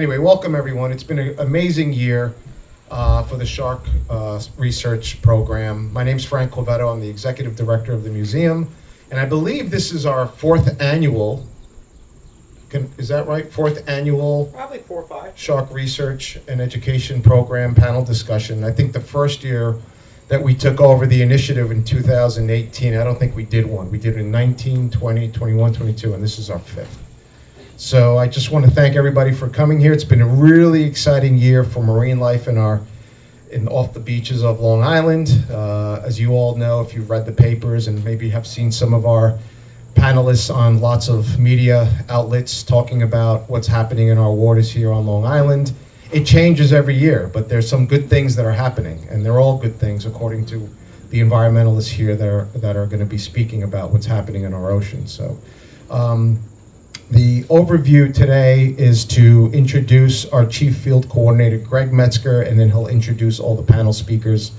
Anyway, welcome everyone. It's been an amazing year for the Shark Research Program. My name's Frank Corvetto. I'm the Executive Director of the museum, and I believe this is our fourth annual, is that right? Fourth annual Probably 4 or 5. Shark Research and Education Program panel discussion. I think the first year that we took over the initiative in 2018, I don't think we did one. We did it in 19, 20, 21, 22, and this is our fifth. So I just want to thank everybody for coming here. It's been a really exciting year for marine life off the beaches of Long Island. As you all know, if you've read the papers and maybe have seen some of our panelists on lots of media outlets talking about what's happening in our waters here on Long Island. It changes every year, but there's some good things that are happening, and they're all good things according to the environmentalists here that are going to be speaking about what's happening in our oceans. So. The overview today is to introduce our Chief Field Coordinator, Greg Metzger, and then he'll introduce all the panel speakers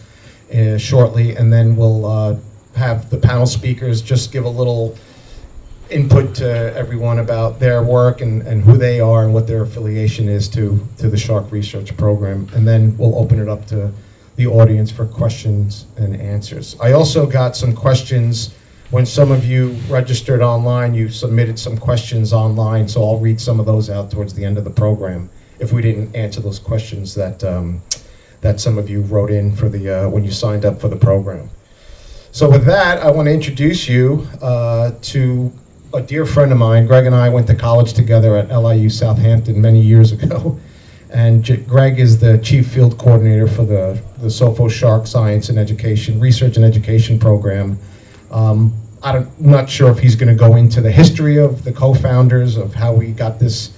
shortly, and then we'll have the panel speakers just give a little input to everyone about their work and who they are and what their affiliation is to the Shark Research Program, and then we'll open it up to the audience for questions and answers. I also got some questions. When some of you registered online, you submitted some questions online, so I'll read some of those out towards the end of the program if we didn't answer those questions that some of you wrote in for when you signed up for the program. So with that, I want to introduce you to a dear friend of mine. Greg and I went to college together at LIU Southampton many years ago, and Greg is the Chief Field Coordinator for the SOFO Shark Science and Education, Research and Education Program. I'm not sure if he's going to go into the history of the co-founders of how we got this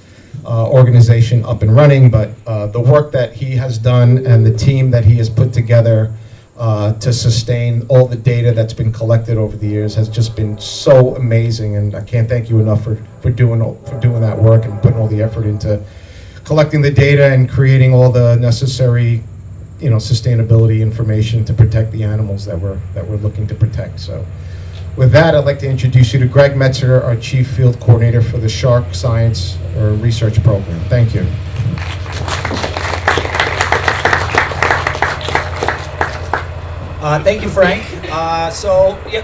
organization up and running, but the work that he has done and the team that he has put together to sustain all the data that's been collected over the years has just been so amazing, and I can't thank you enough for doing that work and putting all the effort into collecting the data and creating all the necessary sustainability information to protect the animals that we're looking to protect. So with that, I'd like to introduce you to Greg Metzger, our Chief Field Coordinator for the Shark Science Research Program. Thank you. Thank you, Frank.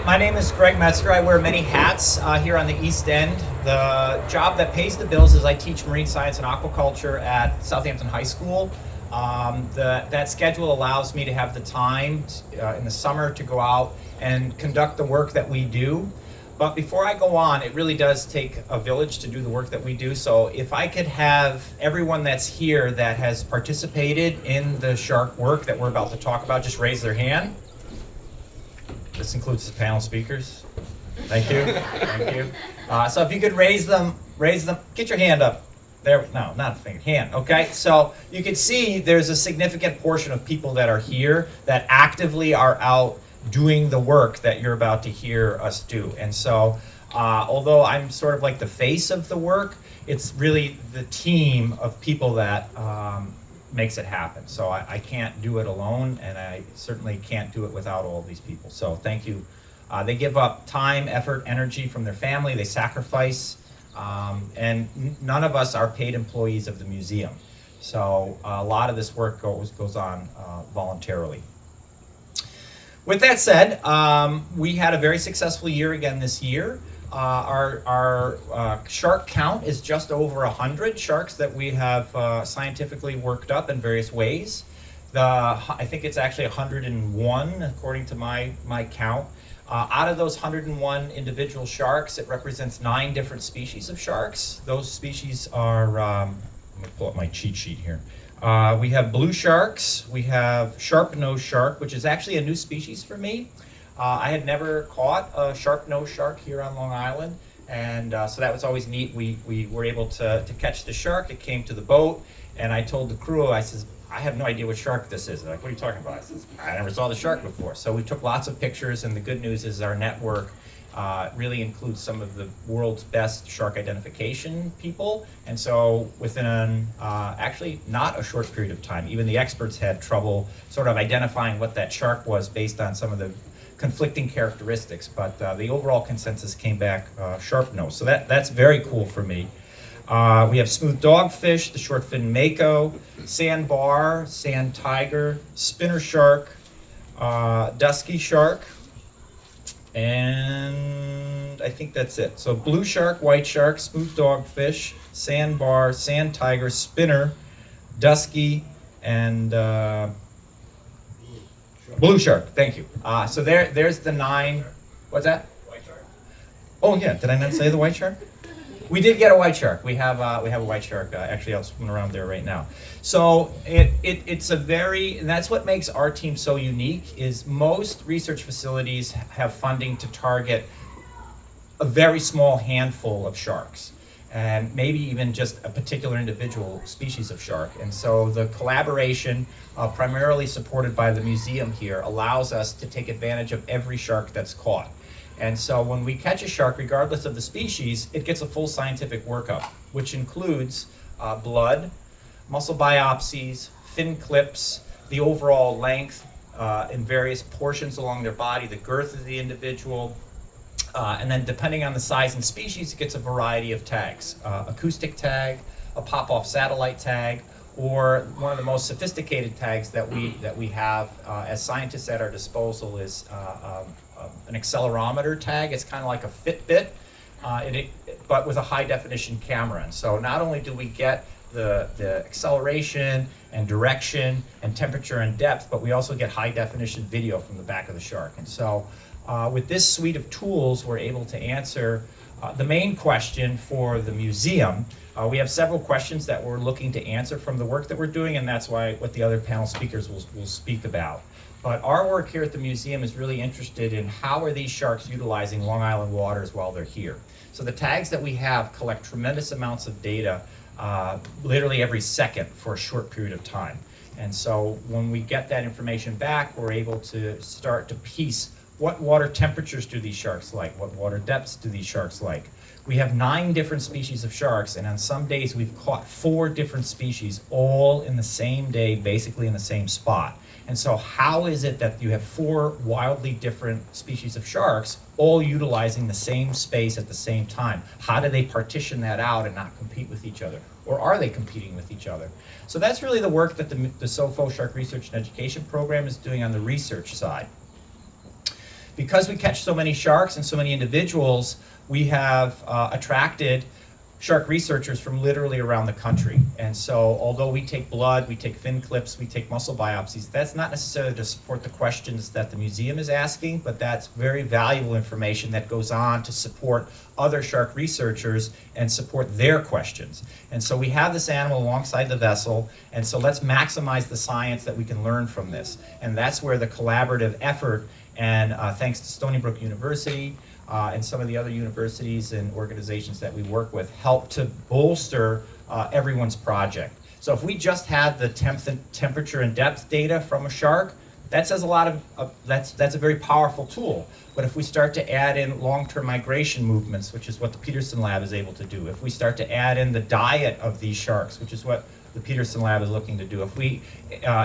My name is Greg Metzger. I wear many hats here on the East End. The job that pays the bills is I teach marine science and aquaculture at Southampton High School. That schedule allows me to have the time in the summer to go out and conduct the work that we do. But before I go on, it really does take a village to do the work that we do. So if I could have everyone that's here that has participated in the shark work that we're about to talk about just raise their hand. This includes the panel speakers. Thank you. Thank you. So if you could raise them, get your hand up. There, no, not a finger, hand, okay? So you can see there's a significant portion of people that are here that actively are out doing the work that you're about to hear us do. And so, although I'm sort of like the face of the work, it's really the team of people that makes it happen. So I can't do it alone, and I certainly can't do it without all of these people. So thank you. They give up time, effort, energy from their family, they sacrifice. And none of us are paid employees of the museum. So a lot of this work goes on voluntarily. With that said, we had a very successful year again this year. Our shark count is just over 100 sharks that we have scientifically worked up in various ways. I think it's actually 101 according to my count. Out of those 101 individual sharks, it represents 9 different species of sharks. Those species are, let me pull up my cheat sheet here. We have blue sharks, we have sharp-nosed shark, which is actually a new species for me. I had never caught a sharp-nosed shark here on Long Island, and so that was always neat. We were able to catch the shark. It came to the boat, and I told the crew, I says, I have no idea what shark this is. They're like, what are you talking about? I says, I never saw the shark before. So we took lots of pictures, and the good news is our network really includes some of the world's best shark identification people. And so within actually not a short period of time, even the experts had trouble sort of identifying what that shark was based on some of the conflicting characteristics. But the overall consensus came back sharp-nosed. So that's very cool for me. We have smooth dogfish, the short-fin mako, sandbar, sand tiger, spinner shark, dusky shark, and I think that's it. So blue shark, white shark, smooth dogfish, sandbar, sand tiger, spinner, dusky, and blue shark. Thank you. So there's the 9. What's that? White shark. Oh yeah, did I not say the white shark? We did get a white shark. We have a white shark actually out swimming around there right now. So it's a very, and that's what makes our team so unique, is most research facilities have funding to target a very small handful of sharks, and maybe even just a particular individual species of shark. And so the collaboration, primarily supported by the museum here, allows us to take advantage of every shark that's caught. And so when we catch a shark, regardless of the species, it gets a full scientific workup, which includes blood, muscle biopsies, fin clips, the overall length in various portions along their body, the girth of the individual, and then depending on the size and species, it gets a variety of tags. Acoustic tag, a pop-off satellite tag, or one of the most sophisticated tags that we have as scientists at our disposal is an accelerometer tag. It's kind of like a Fitbit, but with a high definition camera. And so not only do we get the acceleration and direction and temperature and depth, but we also get high definition video from the back of the shark. And so with this suite of tools, we're able to answer the main question for the museum. We have several questions that we're looking to answer from the work that we're doing, and that's what the other panel speakers will speak about. But our work here at the museum is really interested in how are these sharks utilizing Long Island waters while they're here. So the tags that we have collect tremendous amounts of data literally every second for a short period of time. And so when we get that information back, we're able to start to piece what water temperatures do these sharks like, what water depths do these sharks like. We have 9 different species of sharks, and on some days we've caught 4 different species all in the same day, basically in the same spot. And so how is it that you have 4 wildly different species of sharks all utilizing the same space at the same time? How do they partition that out and not compete with each other? Or are they competing with each other? So that's really the work that the SOFO Shark Research and Education Program is doing on the research side. Because we catch so many sharks and so many individuals, we have attracted shark researchers from literally around the country. And so although we take blood, we take fin clips, we take muscle biopsies, that's not necessarily to support the questions that the museum is asking, but that's very valuable information that goes on to support other shark researchers and support their questions. And so we have this animal alongside the vessel, and so let's maximize the science that we can learn from this. And that's where the collaborative effort, and thanks to Stony Brook University, and some of the other universities and organizations that we work with, help to bolster everyone's project. So if we just had the temperature and depth data from a shark, that says a lot of, that's a very powerful tool. But if we start to add in long-term migration movements, which is what the Peterson Lab is able to do, if we start to add in the diet of these sharks, which is what the Peterson Lab is looking to do, if we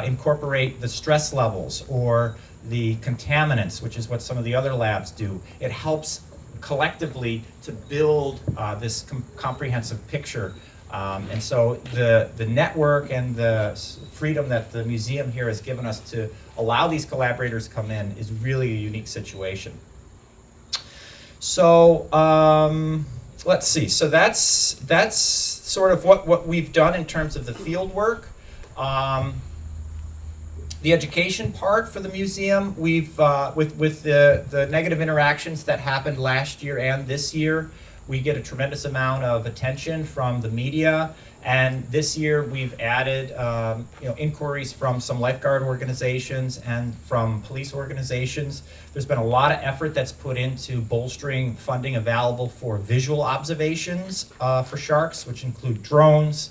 incorporate the stress levels or the contaminants, which is what some of the other labs do, it helps collectively to build this comprehensive picture. And so the network and the freedom that the museum here has given us to allow these collaborators to come in is really a unique situation. So let's see. So that's sort of what we've done in terms of the field work. The education part for the museum, we've with the negative interactions that happened last year and this year, we get a tremendous amount of attention from the media. And this year we've added inquiries from some lifeguard organizations and from police organizations. There's been a lot of effort that's put into bolstering funding available for visual observations for sharks, which include drones,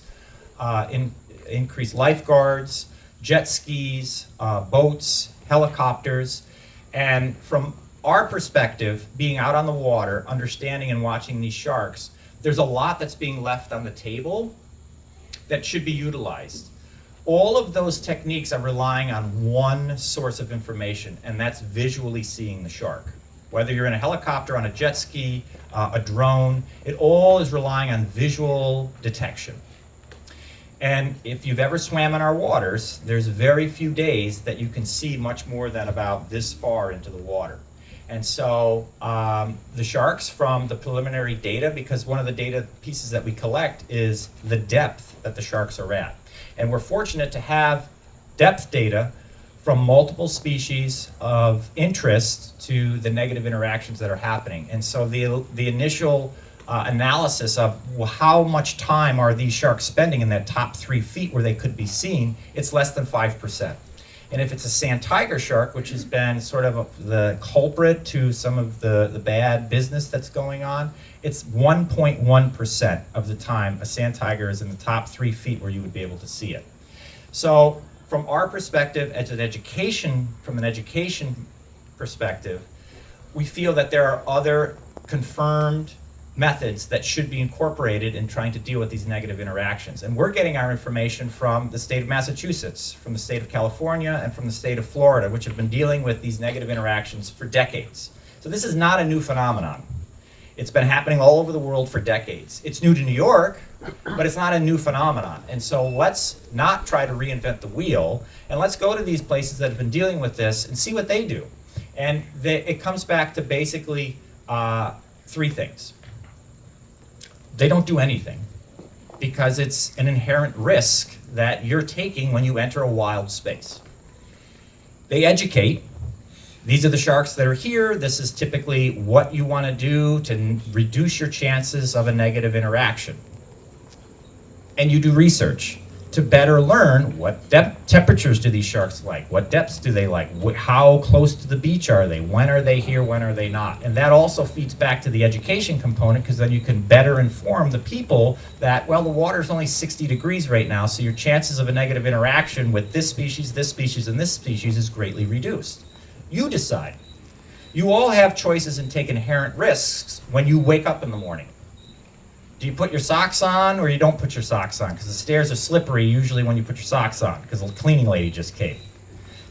increased lifeguards, jet skis, boats, helicopters. And from our perspective, being out on the water, understanding and watching these sharks, there's a lot that's being left on the table that should be utilized. All of those techniques are relying on one source of information, and that's visually seeing the shark. Whether you're in a helicopter, on a jet ski, a drone, it all is relying on visual detection. And if you've ever swam in our waters, there's very few days that you can see much more than about this far into the water. And so the sharks, from the preliminary data, because one of the data pieces that we collect is the depth that the sharks are at. And we're fortunate to have depth data from multiple species of interest to the negative interactions that are happening. And so the initial analysis of, well, how much time are these sharks spending in that top 3 feet where they could be seen, it's less than 5%. And if it's a sand tiger shark, which has been sort of the culprit to some of the bad business that's going on, it's 1.1% of the time a sand tiger is in the top 3 feet where you would be able to see it. So from our perspective, as from an education perspective, we feel that there are other confirmed methods that should be incorporated in trying to deal with these negative interactions. And we're getting our information from the state of Massachusetts, from the state of California, and from the state of Florida, which have been dealing with these negative interactions for decades. So this is not a new phenomenon. It's been happening all over the world for decades. It's new to New York, but it's not a new phenomenon. And so let's not try to reinvent the wheel, and let's go to these places that have been dealing with this and see what they do. And it comes back to basically 3 things. They don't do anything because it's an inherent risk that you're taking when you enter a wild space. They educate. These are the sharks that are here. This is typically what you want to do to reduce your chances of a negative interaction. And you do research to better learn what temperatures do these sharks like, what depths do they like, how close to the beach are they, when are they here, when are they not. And that also feeds back to the education component, because then you can better inform the people that, well, the water's only 60 degrees right now, so your chances of a negative interaction with this species, and this species is greatly reduced. You decide. You all have choices and take inherent risks when you wake up in the morning. Do you put your socks on or you don't put your socks on? Because the stairs are slippery usually when you put your socks on, because the cleaning lady just came.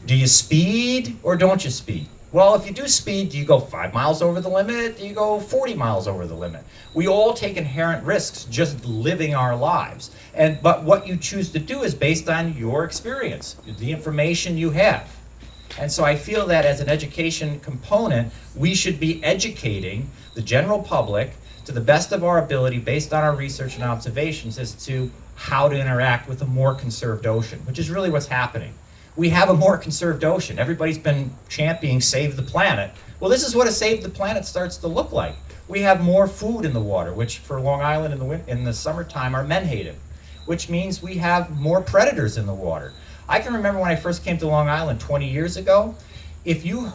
Do you speed or don't you speed? Well, if you do speed, do you go 5 miles over the limit? Do you go 40 miles over the limit? We all take inherent risks just living our lives. But what you choose to do is based on your experience, the information you have. And so I feel that as an education component, we should be educating the general public to the best of our ability, based on our research and observations, as to how to interact with a more conserved ocean, which is really what's happening. We have a more conserved ocean. Everybody's been championing save the planet. Well, this is what a save the planet starts to look like. We have more food in the water, which for Long Island in the summertime are menhaden, which means we have more predators in the water. I can remember when I first came to Long Island 20 years ago, if you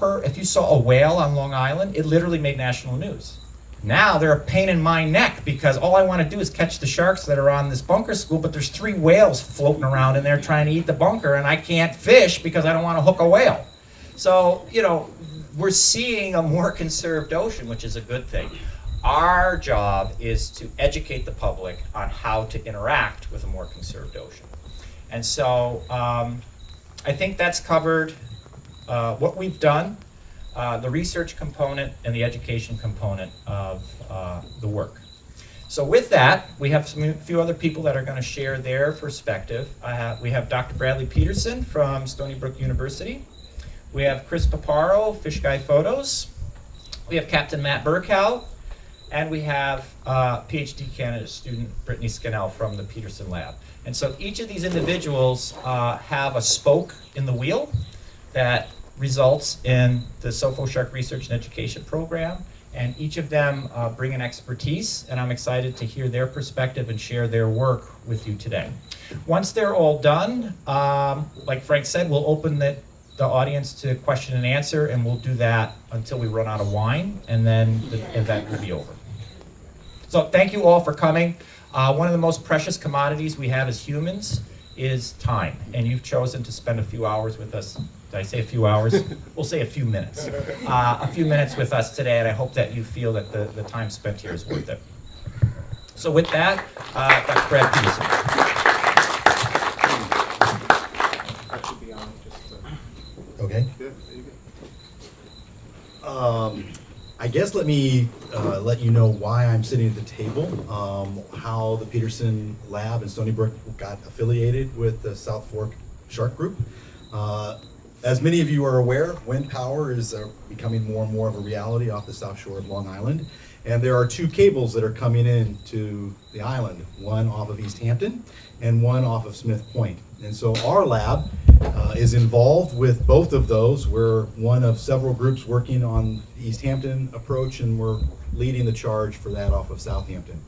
saw a whale on Long Island, it literally made national news. Now they're a pain in my neck because all I want to do is catch the sharks that are on this bunker school, but there's 3 whales floating around in there trying to eat the bunker, and I can't fish because I don't want to hook a whale. So, we're seeing a more conserved ocean, which is a good thing. Our job is to educate the public on how to interact with a more conserved ocean. And so I think that's covered what we've done, the research component and the education component of the work. So with that, we have a few other people that are going to share their perspective. We have Dr. Bradley Peterson from Stony Brook University. We have Chris Paparo, Fish Guy Photos. We have Captain Matt Burke, and we have PhD candidate student Brittany Smith from the Peterson Lab. And so each of these individuals have a spoke in the wheel that results in the SOFO Shark Research and Education Program, and each of them bring an expertise, and I'm excited to hear their perspective and share their work with you today. Once they're all done, like Frank said, we'll open the audience to question and answer, and we'll do that until we run out of wine, and then the event will be over. So thank you all for coming. One of the most precious commodities we have as humans is time, and you've chosen to spend a few hours with us. Did I say a few hours? We'll say a few minutes. A few minutes with us today, and I hope that you feel that the time spent here is worth it. So with that, Dr. Brad Peterson. I should be on just Okay. good. There you go. guess let me let you know why I'm sitting at the table, how the Peterson Lab and Stony Brook got affiliated with the South Fork Shark Group. As many of you are aware, wind power is becoming more and more of a reality off the south shore of Long Island. And there are two cables that are coming in to the island, one off of East Hampton and one off of Smith Point. And so our lab is involved with both of those. We're one of several groups working on the East Hampton approach, and we're leading the charge for that off of Southampton,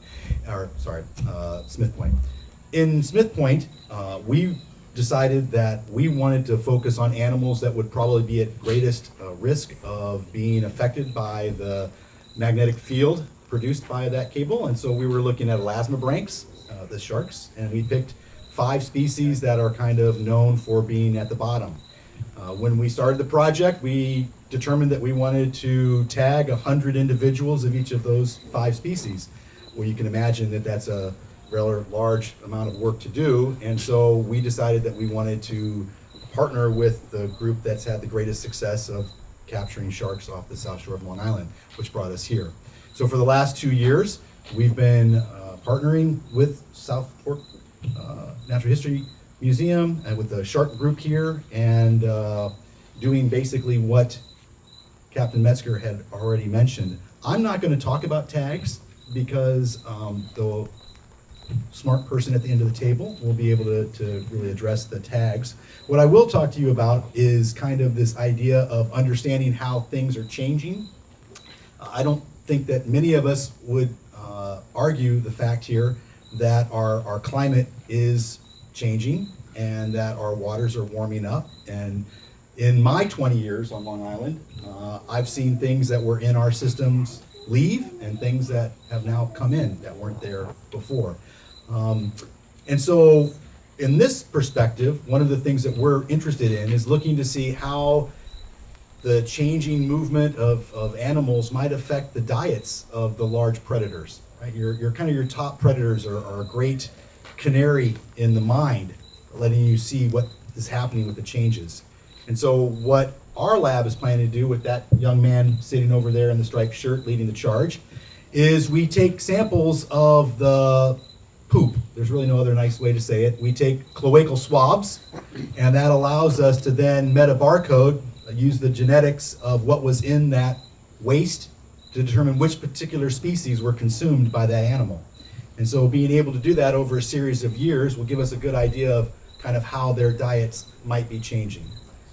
Smith Point. In Smith Point, we decided that we wanted to focus on animals that would probably be at greatest risk of being affected by the magnetic field produced by that cable. And so we were looking at elasmobranchs, the sharks, and we picked 5 species that are kind of known for being at the bottom. When we started the project, we determined that we wanted to tag 100 individuals of each of those 5 species. Well, you can imagine that that's a rather large amount of work to do, and so we decided that we wanted to partner with the group that's had the greatest success of capturing sharks off the south shore of Long Island, which brought us here. So for the last 2 years, we've been partnering with South Fork Natural History Museum and with the shark group here, and doing basically what Captain Metzger had already mentioned. I'm not going to talk about tags because the smart person at the end of the table will be able to really address the tags. What I will talk to you about is kind of this idea of understanding how things are changing. I don't think that many of us would argue the fact here that our climate is changing and that our waters are warming up. And in my 20 years on Long Island, I've seen things that were in our systems leave and things that have now come in that weren't there before. And so in this perspective, one of the things that we're interested in is looking to see how the changing movement of animals might affect the diets of the large predators. Right? Your top predators are a great canary in the mind, letting you see what is happening with the changes. And so what our lab is planning to do with that young man sitting over there in the striped shirt leading the charge is we take samples of the poop. There's really no other nice way to say it. We take cloacal swabs, and that allows us to then metabarcode, use the genetics of what was in that waste to determine which particular species were consumed by that animal. And so being able to do that over a series of years will give us a good idea of kind of how their diets might be changing.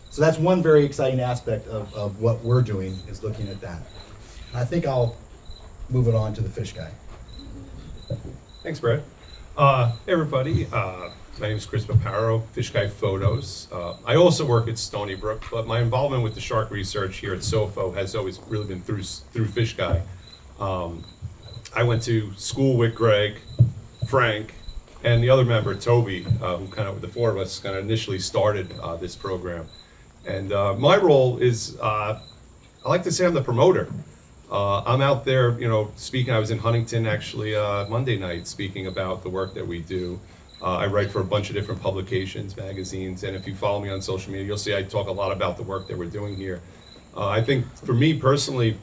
So that's one very exciting aspect of what we're doing, is looking at that. I think I'll move it on to the fish guy. Thanks, Brad. Hey, everybody. My name is Chris Paparo, Fish Guy Photos. I also work at Stony Brook, but my involvement with the shark research here at SOFO has always really been through Fish Guy. I went to school with Greg, Frank, and the other member, Toby, who kind of, the 4 of us kind of initially started this program. And my role is, I like to say I'm the promoter. I'm out there, speaking. I was in Huntington actually Monday night speaking about the work that we do. I write for a bunch of different publications, magazines, and if you follow me on social media, you'll see I talk a lot about the work that we're doing here. I think for me personally,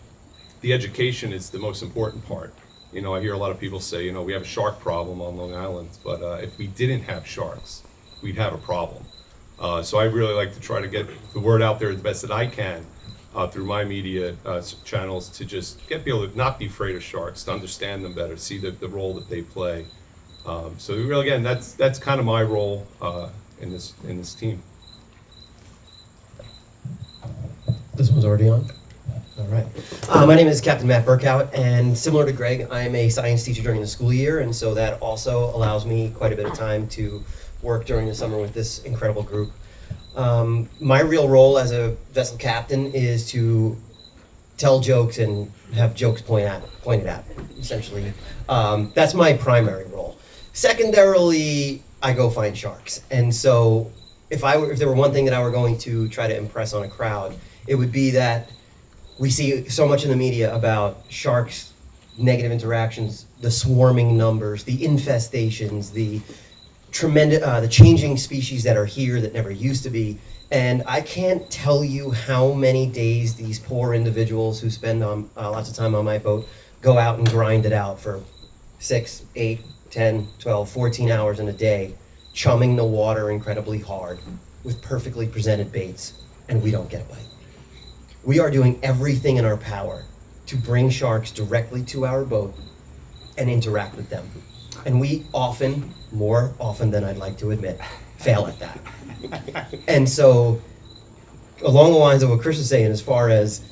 the education is the most important part. I hear a lot of people say, we have a shark problem on Long Island, but if we didn't have sharks, we'd have a problem. So I really like to try to get the word out there the best that I can through my media channels to just get people to not be afraid of sharks, to understand them better, see the role that they play. So really, again, that's kind of my role in this team. This one's already on? All right. My name is Captain Matt Burke, and similar to Greg, I'm a science teacher during the school year, and so that also allows me quite a bit of time to work during the summer with this incredible group. My real role as a vessel captain is to tell jokes and have jokes pointed at, essentially. That's my primary role. Secondarily, I go find sharks, and so if there were one thing that I were going to try to impress on a crowd, it would be that we see so much in the media about sharks, negative interactions, the swarming numbers, the infestations, the the changing species that are here that never used to be. And I can't tell you how many days these poor individuals who spend lots of time on my boat go out and grind it out for 6, 8, 10, 12, 14 hours in a day, chumming the water incredibly hard with perfectly presented baits, and we don't get a bite. We are doing everything in our power to bring sharks directly to our boat and interact with them. And we often, more often than I'd like to admit, fail at that. And so, along the lines of what Chris is saying, as far as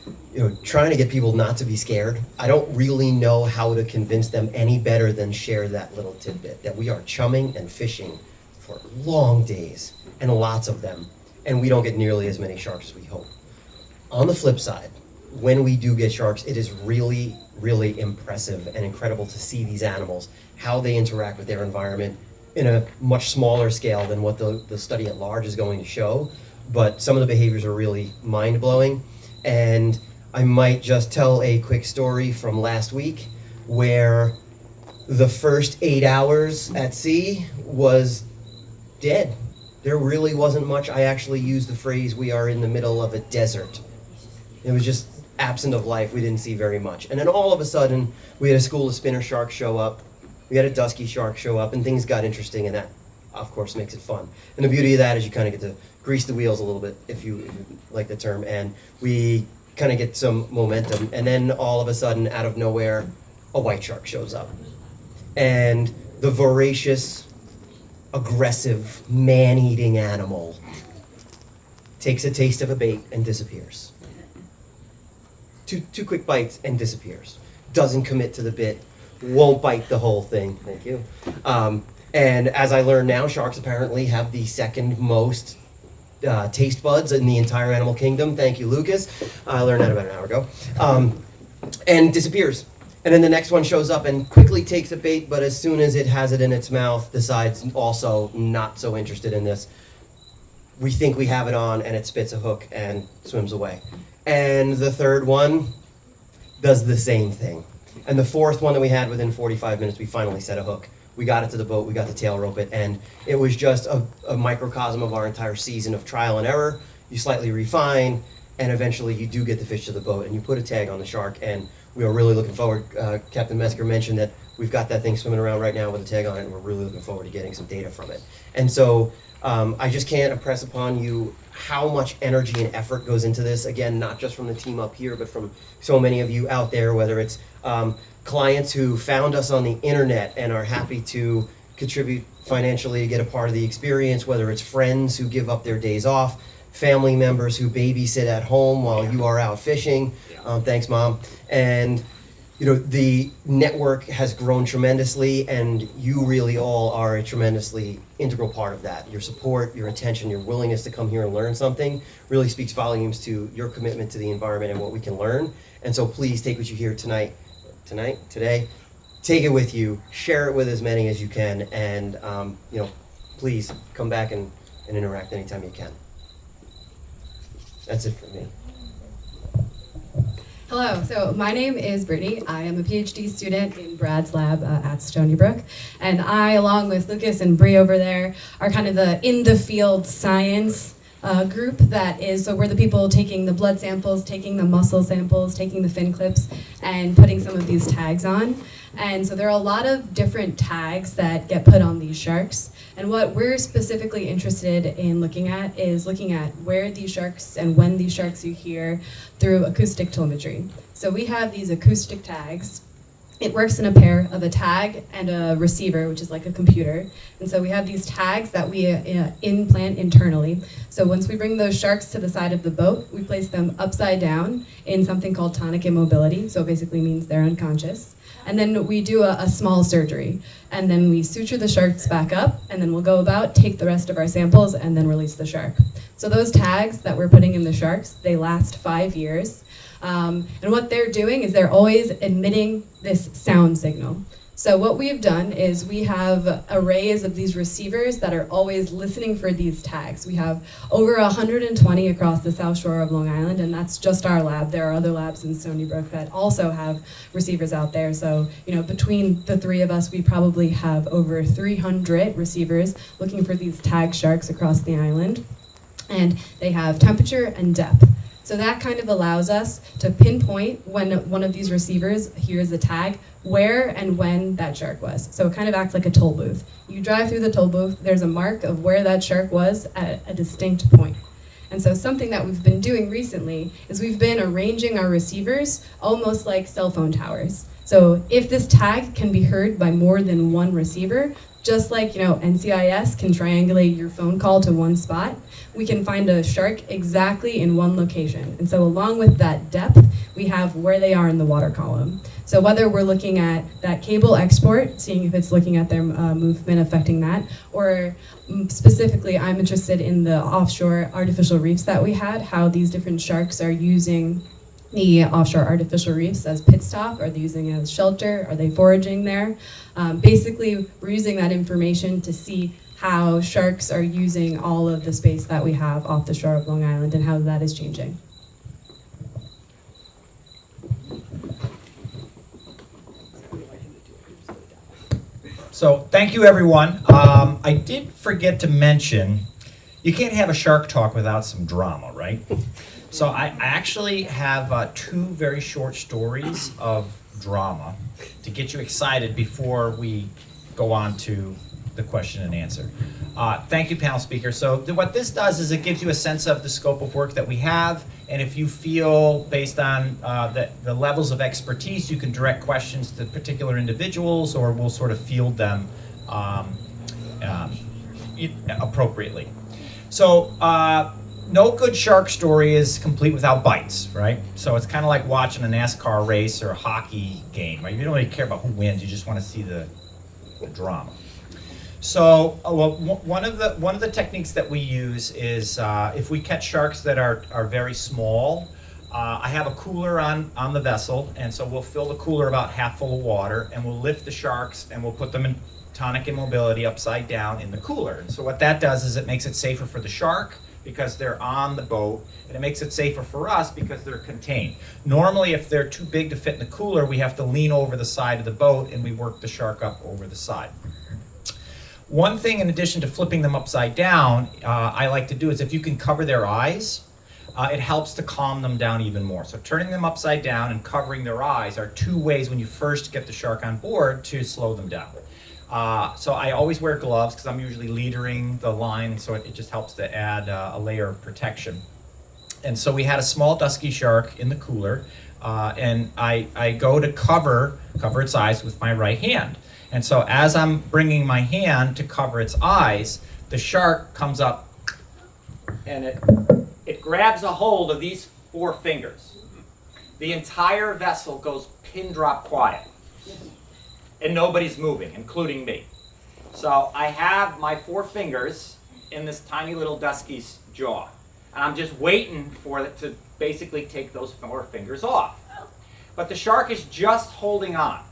trying to get people not to be scared, I don't really know how to convince them any better than share that little tidbit that we are chumming and fishing for long days and lots of them, and we don't get nearly as many sharks as we hope. On the flip side, when we do get sharks, it is really, really impressive and incredible to see these animals, how they interact with their environment in a much smaller scale than what the study at large is going to show. But some of the behaviors are really mind-blowing. And I might just tell a quick story from last week where the first 8 hours at sea was dead. There really wasn't much. I actually used the phrase, we are in the middle of a desert. It was just absent of life. We didn't see very much. And then all of a sudden, we had a school of spinner sharks show up. We had a dusky shark show up, and things got interesting, and that, of course, makes it fun. And the beauty of that is you kind of get to grease the wheels a little bit, if you like the term, and we kind of get some momentum. And then all of a sudden, out of nowhere, a white shark shows up. And the voracious, aggressive, man-eating animal takes a taste of a bait and disappears. Two quick bites and disappears. Doesn't commit to the bit, won't bite the whole thing. Thank you. And as I learned now, sharks apparently have the second most taste buds in the entire animal kingdom. Thank you, Lucas. I learned that about an hour ago. And disappears. And then the next one shows up and quickly takes a bait, but as soon as it has it in its mouth, decides also not so interested in this. We think we have it on, and it spits a hook and swims away. And the third one does the same thing. And the fourth one that we had within 45 minutes, we finally set a hook. We got it to the boat, we got the tail rope it, and it was just a microcosm of our entire season of trial and error. You slightly refine, and eventually you do get the fish to the boat, and you put a tag on the shark, and we are really looking forward. Captain Metzger mentioned that we've got that thing swimming around right now with a tag on it, and we're really looking forward to getting some data from it. And so I just can't impress upon you how much energy and effort goes into this. Again, not just from the team up here, but from so many of you out there, whether it's clients who found us on the internet and are happy to contribute financially to get a part of the experience, whether it's friends who give up their days off, family members who babysit at home while you are out fishing. Thanks, Mom. And the network has grown tremendously, and you really all are a tremendously integral part of that. Your support, your attention, your willingness to come here and learn something really speaks volumes to your commitment to the environment and what we can learn. And so please take what you hear today, take it with you, share it with as many as you can, and please come back and interact anytime you can. That's it for me. Hello, so my name is Brittany. I am a PhD student in Brad's lab at Stony Brook, and I, along with Lucas and Bree over there, are kind of the in-the-field science group that is, so we're the people taking the blood samples, taking the muscle samples, taking the fin clips, and putting some of these tags on. And so there are a lot of different tags that get put on these sharks. And what we're specifically interested in looking at is looking at where these sharks and when these sharks you hear through acoustic telemetry. So we have these acoustic tags. It works in a pair of a tag and a receiver, which is like a computer. And so we have these tags that we implant internally. So once we bring those sharks to the side of the boat, we place them upside down in something called tonic immobility. So it basically means they're unconscious. And then we do a small surgery. And then we suture the sharks back up, and then we'll go about, take the rest of our samples, and then release the shark. So those tags that we're putting in the sharks, they last 5 years. And what they're doing is they're always emitting this sound signal. So what we've done is we have arrays of these receivers that are always listening for these tags. We have over 120 across the South Shore of Long Island, and that's just our lab. There are other labs in Stony Brook that also have receivers out there. So, between the three of us, we probably have over 300 receivers looking for these tag sharks across the island. And they have temperature and depth. So that kind of allows us to pinpoint when one of these receivers hears a tag, where and when that shark was. So it kind of acts like a toll booth. You drive through the toll booth, there's a mark of where that shark was at a distinct point. And so something that we've been doing recently is we've been arranging our receivers almost like cell phone towers. So if this tag can be heard by more than one receiver, just like NCIS can triangulate your phone call to one spot, we can find a shark exactly in one location. And so along with that depth, we have where they are in the water column. So whether we're looking at that cable export, seeing if it's looking at their movement affecting that, or specifically I'm interested in the offshore artificial reefs that we had, how these different sharks are using the offshore artificial reefs as pit stop. Are they using it as shelter? Are they foraging there? Basically, we're using that information to see how sharks are using all of the space that we have off the shore of Long Island and how that is changing. So thank you, everyone. I did forget to mention, you can't have a shark talk without some drama, right? So I actually have two very short stories of drama to get you excited before we go on to the question and answer. Thank you, panel speaker. So what this does is it gives you a sense of the scope of work that we have, and if you feel, based on the levels of expertise, you can direct questions to particular individuals, or we'll sort of field them appropriately. So no good shark story is complete without bites, right? So it's kind of like watching a NASCAR race or a hockey game, right? You don't really care about who wins, you just want to see the drama. So, one of the techniques that we use is if we catch sharks that are very small, I have a cooler on the vessel, and so we'll fill the cooler about half full of water, and we'll lift the sharks and we'll put them in tonic immobility upside down in the cooler. And so what that does is it makes it safer for the shark because they're on the boat, and it makes it safer for us because they're contained. Normally, if they're too big to fit in the cooler, we have to lean over the side of the boat and we work the shark up over the side. One thing, in addition to flipping them upside down, I like to do is if you can cover their eyes, it helps to calm them down even more. So turning them upside down and covering their eyes are two ways when you first get the shark on board to slow them down. So I always wear gloves because I'm usually leadering the line, so it just helps to add a layer of protection. And so we had a small dusky shark in the cooler, and I go to cover its eyes with my right hand. And so as I'm bringing my hand to cover its eyes, the shark comes up and it grabs a hold of these 4 fingers. The entire vessel goes pin drop quiet. And nobody's moving, including me. So I have my 4 fingers in this tiny little dusky's jaw. And I'm just waiting for it to basically take those 4 fingers off. But the shark is just holding on.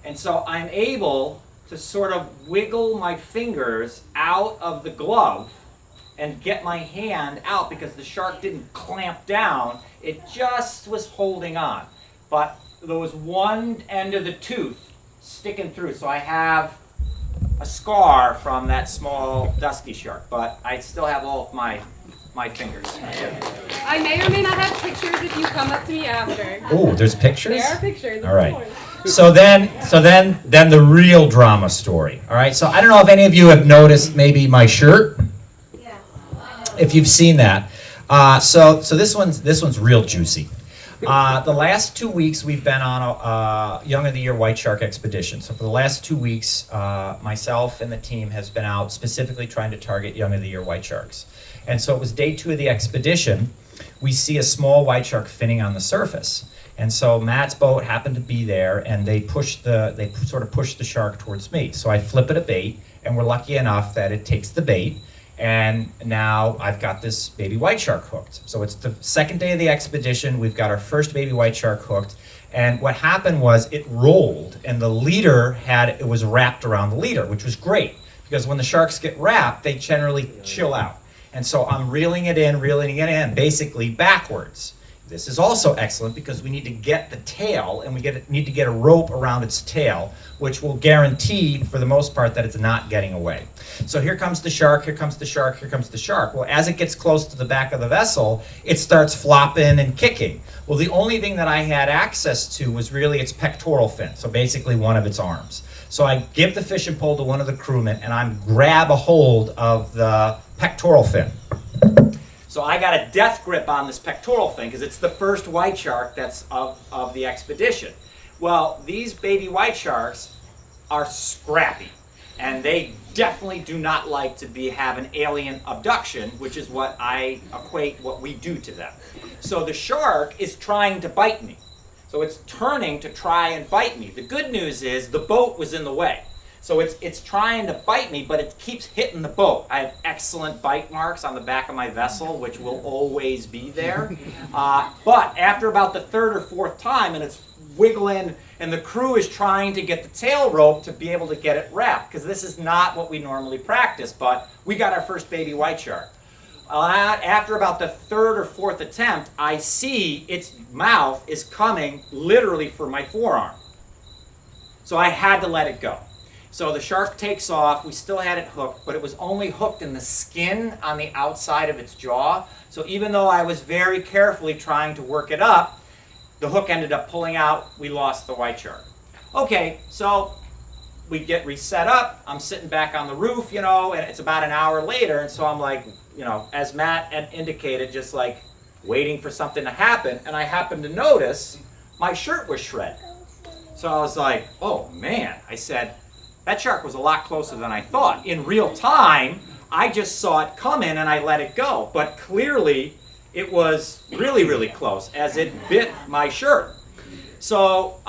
And so I'm able to sort of wiggle my fingers out of the glove and get my hand out because the shark didn't clamp down. It just was holding on. But there was one end of the tooth sticking through. So I have a scar from that small dusky shark, but I still have all of my fingers. I may or may not have pictures if you come up to me after. Oh, there's pictures? There are pictures. All right. So then the real drama story. All right. So I don't know if any of you have noticed maybe my shirt. Yeah. If you've seen that. So this one's real juicy. The last 2 weeks we've been on a Young of the Year white shark expedition. So for the last 2 weeks, myself and the team has been out specifically trying to target Young of the Year white sharks. And so it was day 2 of the expedition. We see a small white shark finning on the surface. And so Matt's boat happened to be there, and they sort of pushed the shark towards me. So I flip it a bait, and we're lucky enough that it takes the bait. And now I've got this baby white shark hooked. So it's the second day of the expedition. We've got our first baby white shark hooked. And what happened was it rolled, and the leader it was wrapped around the leader, which was great, because when the sharks get wrapped, they generally chill out. And so I'm reeling it in, basically backwards. This is also excellent because we need to get the tail, and we need to get a rope around its tail, which will guarantee, for the most part, that it's not getting away. So here comes the shark, here comes the shark, here comes the shark. Well, as it gets close to the back of the vessel, it starts flopping and kicking. Well, the only thing that I had access to was really its pectoral fin, so basically one of its arms. So I give the fishing pole to one of the crewmen, and I grab a hold of the pectoral fin. So I got a death grip on this pectoral fin because it's the first white shark that's of the expedition. Well, these baby white sharks are scrappy, and they definitely do not like to have an alien abduction, which is what I equate what we do to them. So the shark is trying to bite me. So it's turning to try and bite me. The good news is the boat was in the way. So it's trying to bite me, but it keeps hitting the boat. I have excellent bite marks on the back of my vessel, which will always be there. But after about the third or fourth time, and it's wiggling, and the crew is trying to get the tail rope to be able to get it wrapped, because this is not what we normally practice, but we got our first baby white shark. After about the third or fourth attempt, I see its mouth is coming literally for my forearm. So I had to let it go. So the shark takes off. We still had it hooked, but it was only hooked in the skin on the outside of its jaw. So even though I was very carefully trying to work it up, the hook ended up pulling out. We lost the white shark. Okay, so we get reset up. I'm sitting back on the roof, and it's about an hour later, and so I'm like, as Matt had indicated, just like waiting for something to happen, and I happened to notice my shirt was shredded. So I was like, oh man, I said, that shark was a lot closer than I thought. In real time, I just saw it coming and I let it go. But clearly, it was really, really close as it bit my shirt. So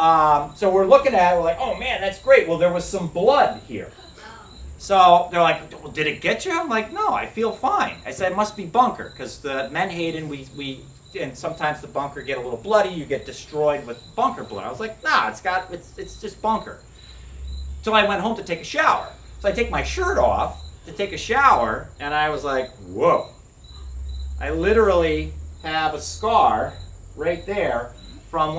we're looking at it, we're like, oh man, that's great. Well, there was some blood here. So they're like, well, did it get you? I'm like, no, I feel fine. I said, it must be bunker, because the menhaden, and sometimes the bunker get a little bloody, you get destroyed with bunker blood. I was like, nah, it's just bunker. So I went home to take a shower. So I take my shirt off to take a shower, and I was like, whoa. I literally have a scar right there from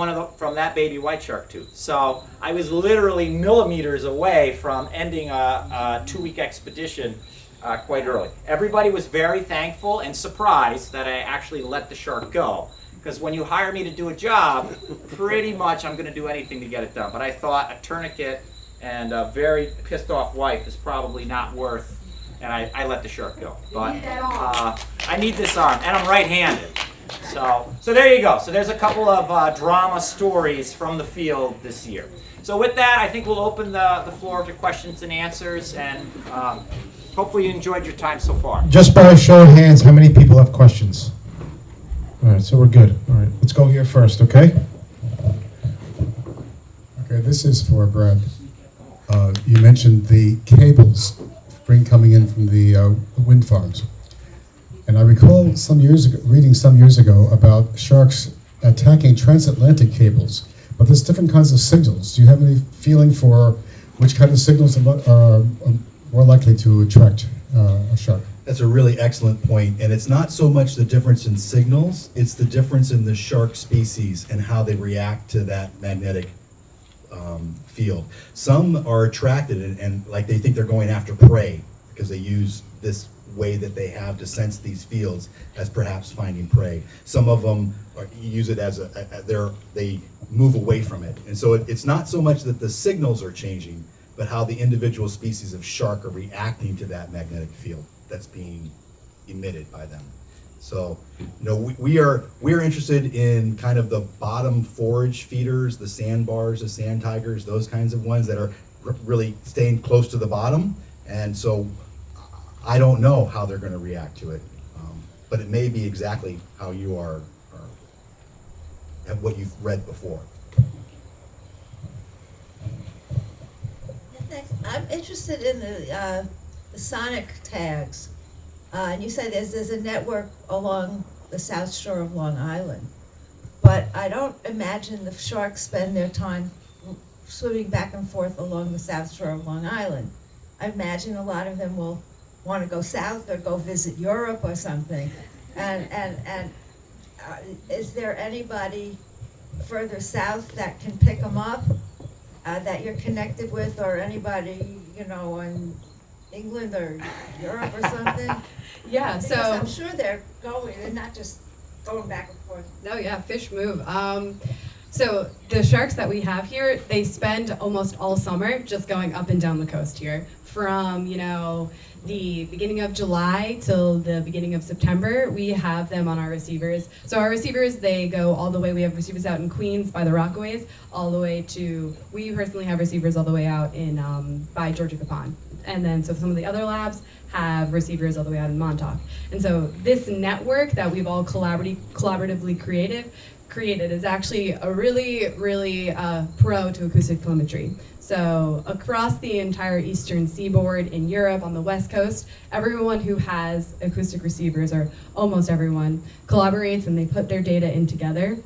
that baby white shark tooth. So I was literally millimeters away from ending a 2-week expedition quite early. Everybody was very thankful and surprised that I actually let the shark go. Because when you hire me to do a job, pretty much I'm going to do anything to get it done. But I thought a tourniquet and a very pissed off wife is probably not worth, and I let the shark go. But I need this arm, and I'm right-handed. So there you go. So there's a couple of drama stories from the field this year. So with that, I think we'll open the floor to questions and answers, and hopefully you enjoyed your time so far. Just by a show of hands, how many people have questions? All right, so we're good. All right, let's go here first, okay? Okay, this is for Brad. You mentioned the cables coming in from the wind farms. And I recall reading some years ago about sharks attacking transatlantic cables, but there's different kinds of signals. Do you have any feeling for which kind of signals are more likely to attract a shark? That's a really excellent point, and it's not so much the difference in signals, it's the difference in the shark species and how they react to that magnetic field. Some are attracted and like they think they're going after prey because they use this way that they have to sense these fields as perhaps finding prey. Some of them use it as they move away from it. And so it's not so much that the signals are changing, but how the individual species of shark are reacting to that magnetic field that's being emitted by them. So, we are interested in kind of the bottom forage feeders, the sandbars, the sand tigers, those kinds of ones that are really staying close to the bottom. And so I don't know how they're going to react to it, but it may be exactly how you are what you've read before. Thanks. I'm interested in the sonic tags. And you say there's a network along the south shore of Long Island. But but I don't imagine the sharks spend their time swimming back and forth along the south shore of Long Island. I imagine a lot of them will want to go south or go visit Europe or something. And is there anybody further south that can pick them up, that you're connected with, or anybody, you know, in England or Europe or something? Yeah, Because so I'm sure they're going, they're not just going back and forth. no, yeah, fish move. So the sharks that we have here, they spend almost all summer just going up and down the coast here, from the beginning of July till the beginning of September. We have them on our receivers. So our receivers, they go all the way. We have receivers out in Queens by the Rockaways, all the way to. We personally have receivers all the way out in by Georgia Capon, and then so some of the other labs have receivers all the way out in Montauk. And so this network that we've all collaboratively created is actually a really pro to acoustic telemetry. So across the entire eastern seaboard, in Europe, on the west coast, everyone who has acoustic receivers, or almost everyone, collaborates and they put their data in together.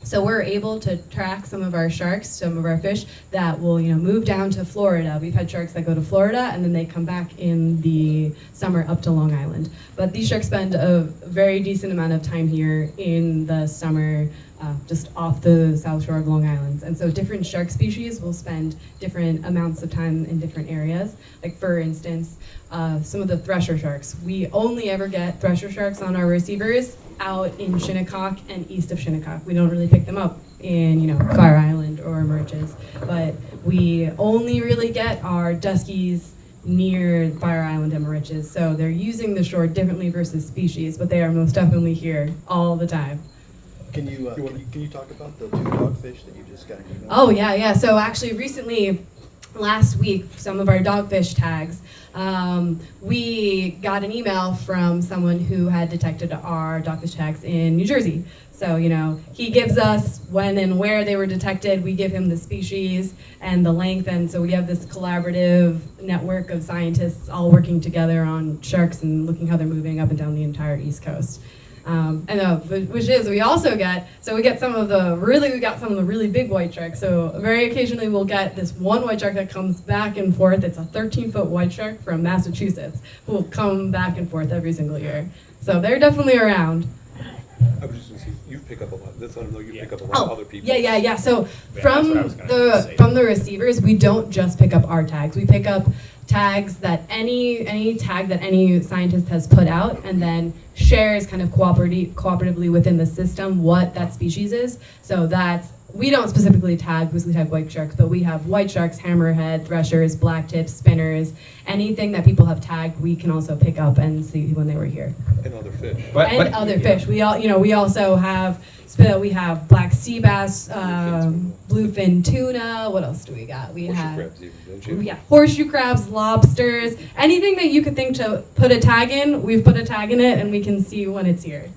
So we're able to track some of our sharks, some of our fish that will, move down to Florida. We've had sharks that go to Florida and then they come back in the summer up to Long Island. But these sharks spend a very decent amount of time here in the summer, just off the south shore of Long Island. And so different shark species will spend different amounts of time in different areas. Like for instance, some of the thresher sharks. We only ever get thresher sharks on our receivers out in Shinnecock and east of Shinnecock. We don't really pick them up in, Fire Island or Merches, but we only really get our Duskies near Fire Island and Merches. So they're using the shore differently versus species, but they are most definitely here all the time. Can you talk about the 2 dogfish that you just got an email? Oh yeah. So actually recently, last week, some of our dogfish tags, we got an email from someone who had detected our dogfish tags in New Jersey. So, he gives us when and where they were detected. We give him the species and the length. And so we have this collaborative network of scientists all working together on sharks and looking how they're moving up and down the entire East Coast. Which is, we get some of the really big white sharks. So very occasionally we'll get this one white shark that comes back and forth. It's a 13-foot white shark from Massachusetts who will come back and forth every single year. So they're definitely around. I was just going to say, you pick up a lot. That's not you pick up a lot of other people. Yeah. So Yeah, from that's what I was gonna say. the receivers, we don't just pick up our tags. We pick up tags that any tag that any scientist has put out, and then shares kind of cooperatively within the system what that species is. So we don't specifically tag white sharks, but we have white sharks, hammerhead, threshers, black tips, spinners, anything that people have tagged, we can also pick up and see when they were here. And other fish. Other fish. We also have black sea bass, bluefin tuna. What else do we got? We have Crabs even, don't you? horseshoe crabs, lobsters, anything that you could think to put a tag in. We've put a tag in it, and we can see when it's here.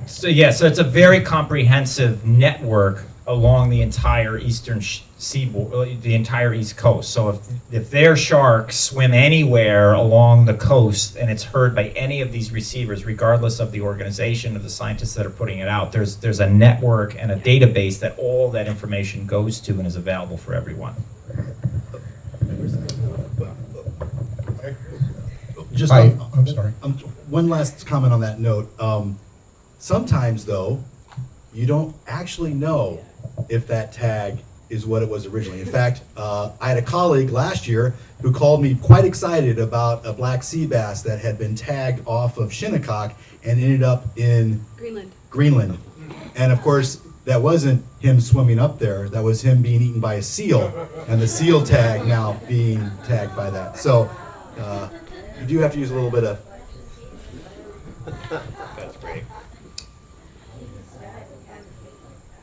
So it's a very comprehensive network along the entire eastern seaboard, the entire East Coast. So if their sharks swim anywhere along the coast and it's heard by any of these receivers, regardless of the organization or the scientists that are putting it out, there's a network and a database that all that information goes to and is available for everyone. Just Hi, I'm sorry. One last comment on that note. Sometimes, though, you don't actually know if that tag is what it was originally. In fact, I had a colleague last year who called me quite excited about a black sea bass that had been tagged off of Shinnecock and ended up in Greenland. And of course, that wasn't him swimming up there. That was him being eaten by a seal, and the seal tag now being tagged by that. So you do have to use a little bit of... That's great.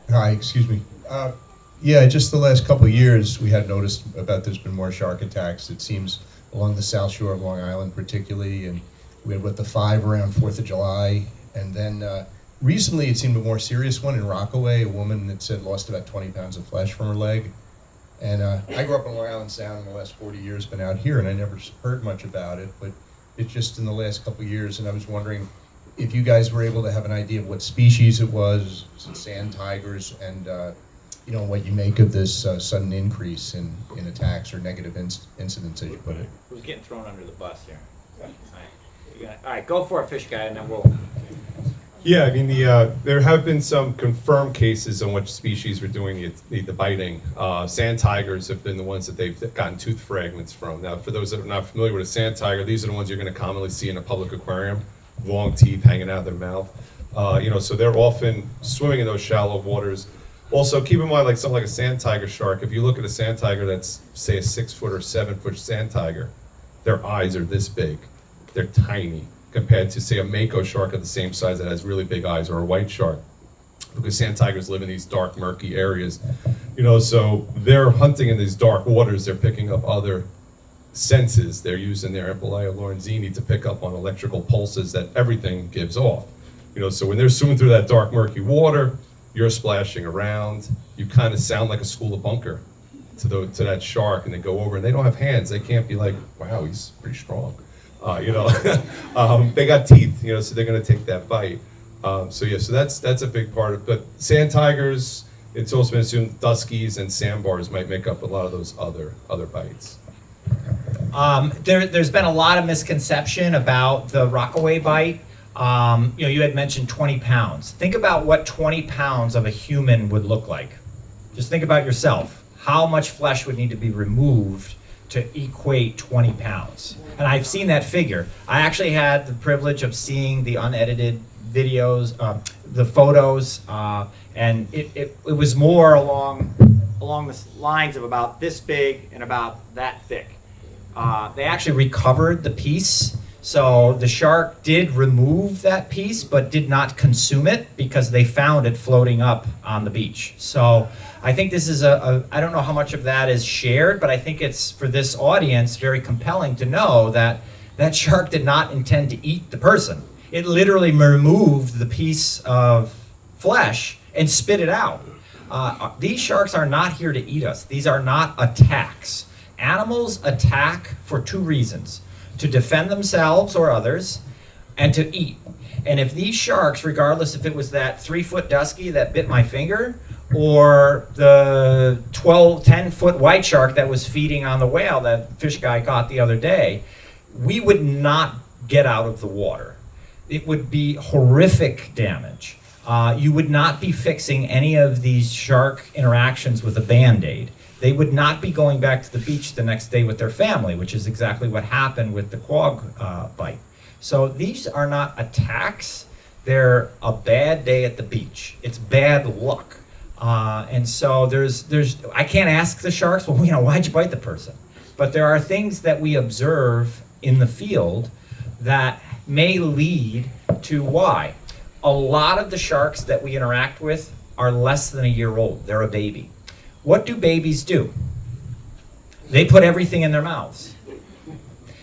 Hi, excuse me. Yeah, just the last couple of years, we had noticed about there's been more shark attacks. It seems along the south shore of Long Island particularly, and we had the 5 around 4th of July, and then recently it seemed a more serious one in Rockaway, a woman that said lost about 20 pounds of flesh from her leg. And I grew up in Long Island Sound in the last 40 years, been out here, and I never heard much about it, but it's just in the last couple of years, and I was wondering if you guys were able to have an idea of what species it was it sand tigers, and you know, what you make of this sudden increase in attacks or negative incidents, as you put it. Who's getting thrown under the bus here? All right, go for it, fish guy, and then we'll. Yeah, I mean, there have been some confirmed cases on which species were doing the biting. Sand tigers have been the ones that they've gotten tooth fragments from. Now, for those that are not familiar with a sand tiger, these are the ones you're going to commonly see in a public aquarium, long teeth hanging out of their mouth. You know, so they're often swimming in those shallow waters. Also, keep in mind, like something like a sand tiger shark, if you look at a sand tiger that's, say, a 6-foot or 7-foot sand tiger, their eyes are this big. They're tiny compared to, say, a mako shark of the same size that has really big eyes, or a white shark. Because sand tigers live in these dark, murky areas. You know, so they're hunting in these dark waters. They're picking up other senses. They're using their Epilea lorenzini to pick up on electrical pulses that everything gives off. You know, so when they're swimming through that dark, murky water, you're splashing around, you kind of sound like a school of bunker to that shark, and they go over, and they don't have hands. They can't be like, wow, he's pretty strong. You know, they got teeth, you know, so they're going to take that bite. So yeah, so that's a big part of it. But sand tigers, it's also been assumed duskies and sandbars might make up a lot of those other bites. There's been a lot of misconception about the rockaway bite. You know, you had mentioned 20 pounds. Think about what 20 pounds of a human would look like. Just think about yourself. How much flesh would need to be removed to equate 20 pounds? And I've seen that figure. I actually had the privilege of seeing the unedited videos, the photos, and it was more along the lines of about this big and about that thick. They actually recovered the piece. So the shark did remove that piece, but did not consume it because they found it floating up on the beach. So I think this is I don't know how much of that is shared, but I think it's, for this audience, very compelling to know that that shark did not intend to eat the person. It literally removed the piece of flesh and spit it out. These sharks are not here to eat us. These are not attacks. Animals attack for two reasons: to defend themselves or others, and to eat. And if these sharks, regardless if it was that 3-foot dusky that bit my finger, or the 10-foot white shark that was feeding on the whale that fish guy caught the other day, we would not get out of the water. It would be horrific damage. You would not be fixing any of these shark interactions with a Band-Aid. They would not be going back to the beach the next day with their family, which is exactly what happened with the quag bite. So these are not attacks. They're a bad day at the beach. It's bad luck. And so I can't ask the sharks, well, you know, why'd you bite the person? But there are things that we observe in the field that may lead to why. A lot of the sharks that we interact with are less than a year old. They're a baby. What do babies do? They put everything in their mouths.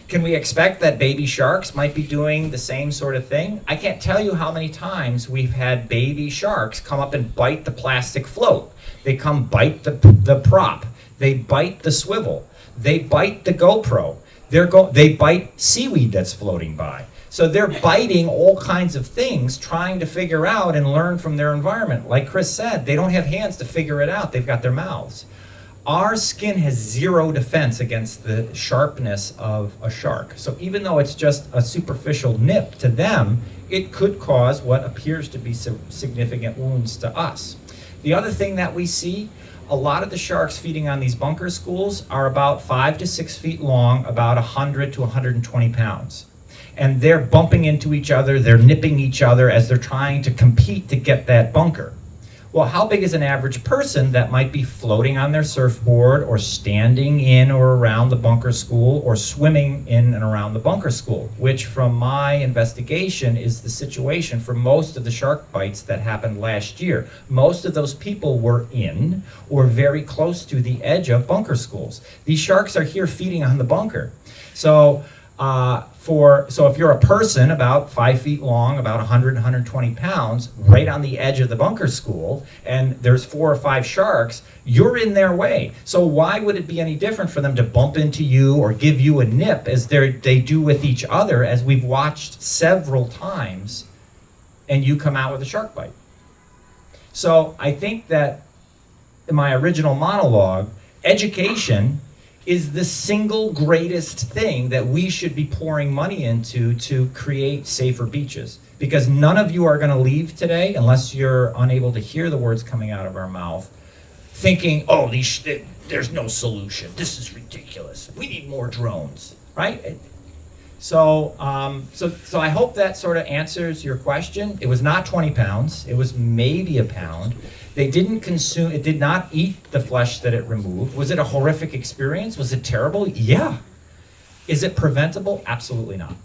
Can we expect that baby sharks might be doing the same sort of thing? I can't tell you how many times we've had baby sharks come up and bite the plastic float. They come bite the prop. They bite the swivel. They bite the GoPro. They bite seaweed that's floating by. So they're biting all kinds of things, trying to figure out and learn from their environment. Like Chris said, they don't have hands to figure it out. They've got their mouths. Our skin has zero defense against the sharpness of a shark. So even though it's just a superficial nip to them, it could cause what appears to be significant wounds to us. The other thing that we see, a lot of the sharks feeding on these bunker schools are about 5 to 6 feet long, about 100 to 120 pounds. And they're bumping into each other, they're nipping each other as they're trying to compete to get that bunker. Well, how big is an average person that might be floating on their surfboard or standing in or around the bunker school or swimming in and around the bunker school, which from my investigation is the situation for most of the shark bites that happened last year. Most of those people were in or very close to the edge of bunker schools. These sharks are here feeding on the bunker. So if you're a person about 5 feet long, about 100, 120 pounds, right on the edge of the bunker school, and there's 4 or 5 sharks, you're in their way. So why would it be any different for them to bump into you or give you a nip as they do with each other, as we've watched several times and you come out with a shark bite. So I think that in my original monologue, education is the single greatest thing that we should be pouring money into to create safer beaches. Because none of you are going to leave today, unless you're unable to hear the words coming out of our mouth, thinking, oh, there's no solution. This is ridiculous. We need more drones, right? So I hope that sort of answers your question. It was not 20 pounds. It was maybe a pound. They didn't consume, it did not eat the flesh that it removed. Was it a horrific experience? Was it terrible? Yeah. Is it preventable? Absolutely not.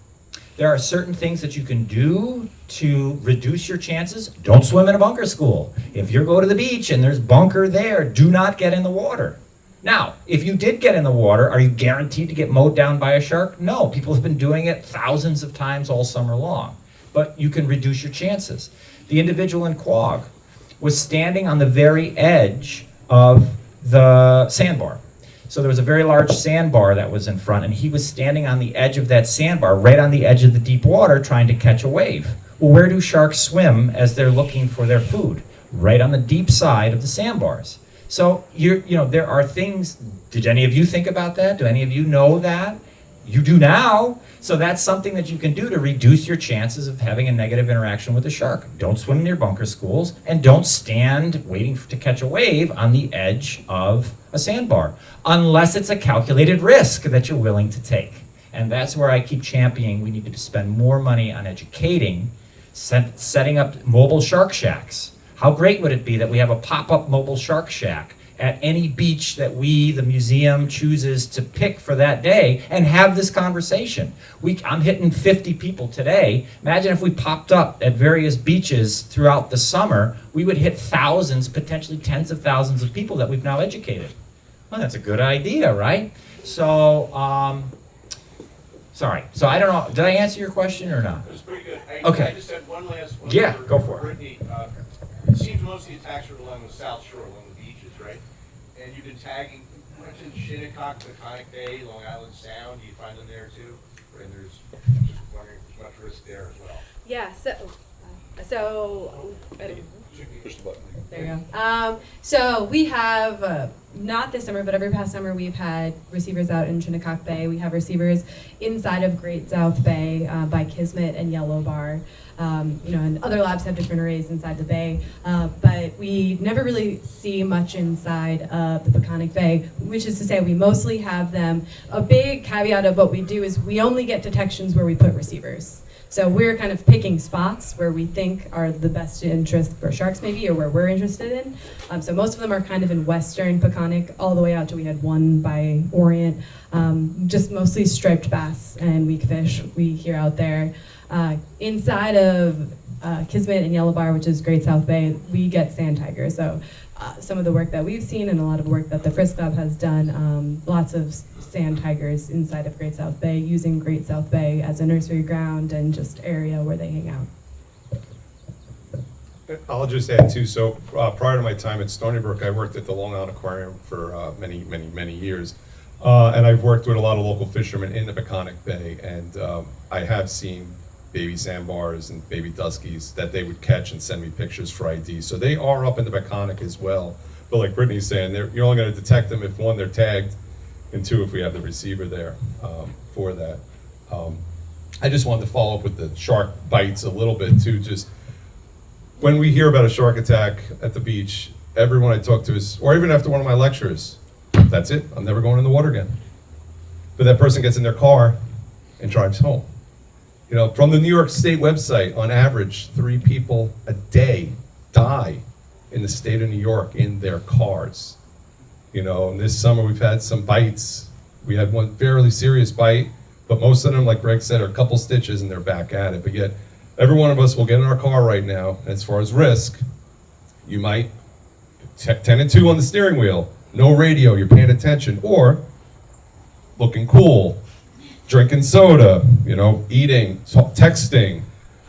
There are certain things that you can do to reduce your chances. Don't swim in a bunker school. If you go to the beach and there's bunker there, do not get in the water. Now, if you did get in the water, are you guaranteed to get mowed down by a shark? No, people have been doing it thousands of times all summer long. But you can reduce your chances. The individual in Quogue was standing on the very edge of the sandbar. So there was a very large sandbar that was in front, and he was standing on the edge of that sandbar, right on the edge of the deep water, trying to catch a wave. Well, where do sharks swim as they're looking for their food? Right on the deep side of the sandbars. So there are things. Did any of you think about that? Do any of you know that? You do now. So that's something that you can do to reduce your chances of having a negative interaction with a shark. Don't swim near bunker schools, and don't stand waiting to catch a wave on the edge of a sandbar, unless it's a calculated risk that you're willing to take. And that's where I keep championing we need to spend more money on educating, setting up mobile shark shacks. How great would it be that we have a pop-up mobile shark shack at any beach that the museum chooses to pick for that day, and have this conversation. I'm hitting 50 people today. Imagine if we popped up at various beaches throughout the summer, we would hit thousands, potentially tens of thousands of people that we've now educated. Well, that's a good idea, right? So, sorry. So I don't know, did I answer your question or not? It was pretty good. Okay. I just had one last one. Yeah, go for it. Brittany, it seems most of the attacks are along the south shore, along the beaches, right? And you've been tagging, you mentioned Shinnecock, Peconic Bay, Long Island Sound. Do you find them there too? And there's just wondering if there's much risk there as well. Yeah, Push the button. There you go. So we have, not this summer, but every past summer we've had receivers out in Shinnecock Bay. We have receivers inside of Great South Bay by Kismet and Yellow Bar. And other labs have different arrays inside the bay, but we never really see much inside of the Peconic Bay, which is to say we mostly have them. A big caveat of what we do is we only get detections where we put receivers. So we're kind of picking spots where we think are the best interest for sharks maybe, or where we're interested in. So most of them are kind of in western Peconic, all the way out to we had one by Orient. Just mostly striped bass and weak fish we hear out there. Inside of Kismet and Yellow Bar, which is Great South Bay, we get sand tigers. So some of the work that we've seen and a lot of work that the Frisk Lab has done, lots of sand tigers inside of Great South Bay, using Great South Bay as a nursery ground and just area where they hang out. I'll just add too, so prior to my time at Stony Brook, I worked at the Long Island Aquarium for many years. And I've worked with a lot of local fishermen in the Peconic Bay, and I have seen baby sandbars and baby duskies that they would catch and send me pictures for ID. So they are up in the Peconic as well. But like Brittany's saying, you're only going to detect them if one, they're tagged, and two, if we have the receiver there for that. I just wanted to follow up with the shark bites a little bit too. Just when we hear about a shark attack at the beach, everyone I talk to is, or even after one of my lectures, that's it, I'm never going in the water again. But that person gets in their car and drives home. You know, from the New York State website, on average, 3 people a day die in the state of New York in their cars. You know, and this summer we've had some bites. We had one fairly serious bite, but most of them, like Greg said, are a couple stitches and they're back at it. But yet, every one of us will get in our car right now, and as far as risk, you might 10 and 2 on the steering wheel, no radio, you're paying attention, or looking cool, drinking soda, you know, eating, texting.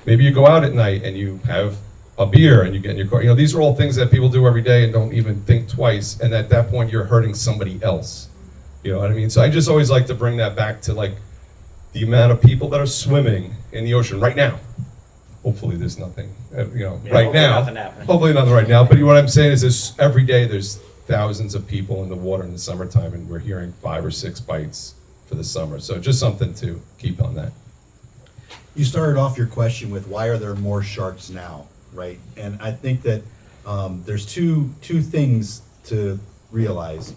Maybe you go out at night and you have a beer and you get in your car. You know, these are all things that people do every day and don't even think twice. And at that point, you're hurting somebody else. You know what I mean? So I just always like to bring that back to like the amount of people that are swimming in the ocean right now. hopefully there's nothing, Yeah, right hopefully now. nothing happening. Hopefully nothing right now, but what I'm saying is every day there's thousands of people in the water in the summertime, and we're hearing 5 or 6 bites for the summer. So just something to keep on that. You started off your question with why are there more sharks now, right? And I think that there's two things to realize.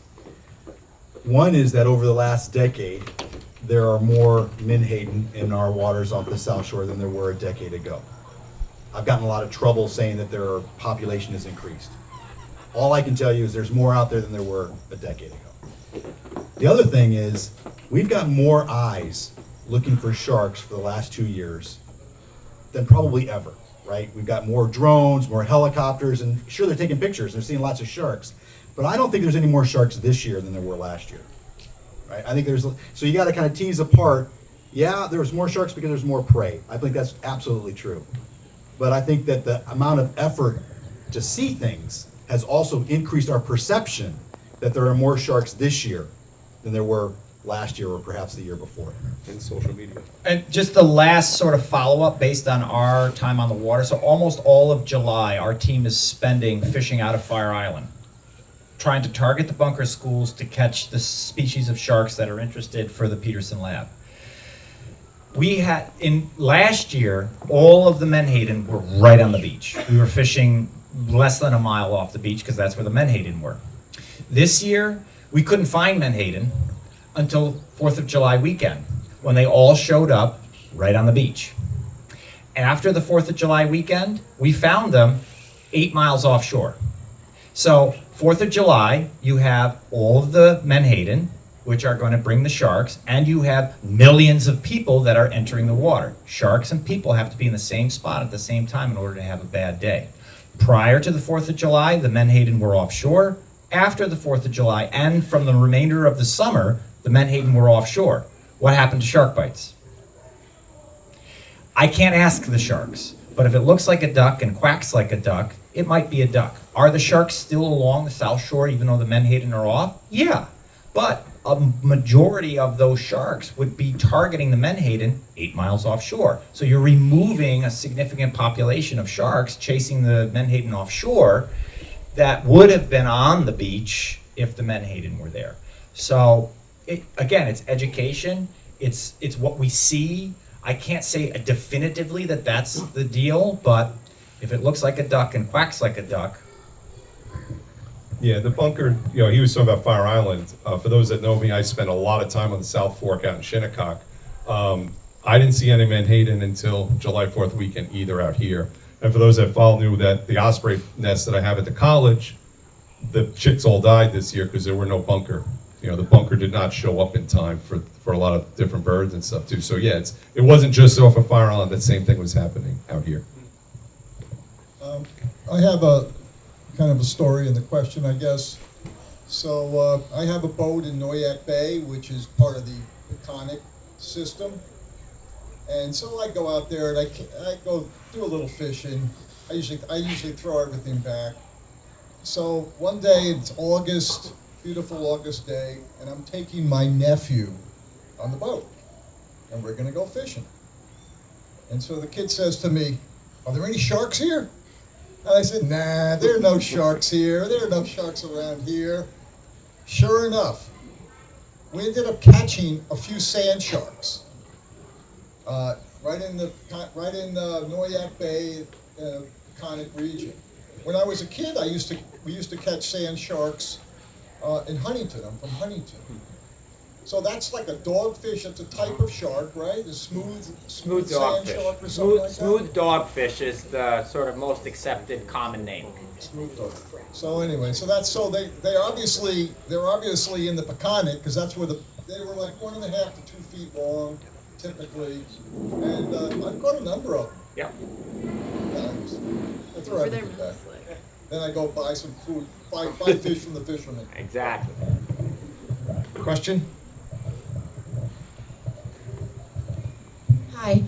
One is that over the last decade, there are more menhaden in our waters off the South Shore than there were a decade ago. I've gotten a lot of trouble saying that their population has increased. All I can tell you is there's more out there than there were a decade ago. The other thing is we've got more eyes looking for sharks for the last 2 years than probably ever, right? We've got more drones, more helicopters, and sure, they're taking pictures, they're seeing lots of sharks, but I don't think there's any more sharks this year than there were last year, right? I think so you gotta kind of tease apart, yeah, there's more sharks because there's more prey. I think that's absolutely true. But I think that the amount of effort to see things has also increased our perception that there are more sharks this year than there were last year or perhaps the year before. In social media. And just the last sort of follow-up based on our time on the water. So almost all of July, our team is spending fishing out of Fire Island, trying to target the bunker schools to catch the species of sharks that are interested for the Peterson lab. We had, in last year, all of the menhaden were right on the beach. We were fishing less than a mile off the beach because that's where the menhaden were. This year, we couldn't find menhaden until 4th of July weekend, when they all showed up right on the beach. After the 4th of July weekend, we found them 8 miles offshore. So 4th of July, you have all of the menhaden, which are going to bring the sharks, and you have millions of people that are entering the water. Sharks and people have to be in the same spot at the same time in order to have a bad day. Prior to the 4th of July, the menhaden were offshore. After the 4th of July, and from the remainder of the summer, the menhaden were offshore. What happened to shark bites? I can't ask the sharks, but if it looks like a duck and quacks like a duck, it might be a duck. Are the sharks still along the South Shore even though the menhaden are off? Yeah, but a majority of those sharks would be targeting the menhaden 8 miles offshore. So you're removing a significant population of sharks chasing the menhaden offshore that would have been on the beach if the menhaden were there. So again, it's education. It's what we see. I can't say definitively that that's the deal, but if it looks like a duck and quacks like a duck. Yeah, the bunker, he was talking about Fire Island. For those that know me, I spent a lot of time on the South Fork out in Shinnecock. I didn't see any menhaden until July 4th weekend either out here. And for those that follow knew that the osprey nest that I have at the college, the chicks all died this year because there were no bunker. The bunker did not show up in time for a lot of different birds and stuff too. So yeah, it wasn't just off of Fire Island. That same thing was happening out here. I have a kind of a story in the question, I guess. So I have a boat in Noyak Bay, which is part of the Peconic system. And so I go out there and I go do a little fishing. I usually throw everything back. So one day, it's August, beautiful August day, and I'm taking my nephew on the boat, and we're gonna go fishing. And so the kid says to me, "Are there any sharks here?" And I said, "Nah, there are no sharks here. There are no sharks around here." Sure enough, we ended up catching a few sand sharks right in the Noyak Bay, Peconic region. When I was a kid, we used to catch sand sharks in Huntington. I'm from Huntington. So that's like a dogfish. It's a type of shark, right? A smooth sand dogfish. shark or something like that? Smooth dogfish is the sort of most accepted common name. Smooth dog. So anyway, they're obviously in the Peconic because that's where they were like 1.5 to 2 feet long, typically, and I've got a number of them. Yep. I throw everything back. Then I go buy some food, buy fish from the fishermen. Exactly. Question? Hi.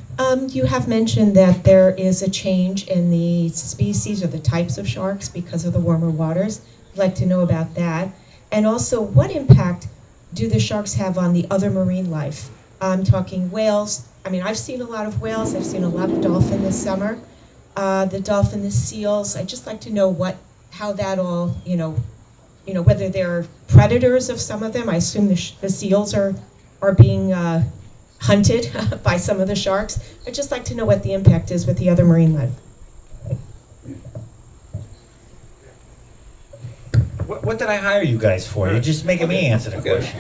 You have mentioned that there is a change in the species or the types of sharks because of the warmer waters. I'd like to know about that. And also, what impact do the sharks have on the other marine life? I'm talking whales, I mean, I've seen a lot of whales, I've seen a lot of dolphin this summer. The dolphin, the seals, I'd just like to know how that all, whether they're predators of some of them. I assume the seals are being hunted by some of the sharks. I'd just like to know what the impact is with the other marine life. What did I hire you guys for? You're just making me answer the question.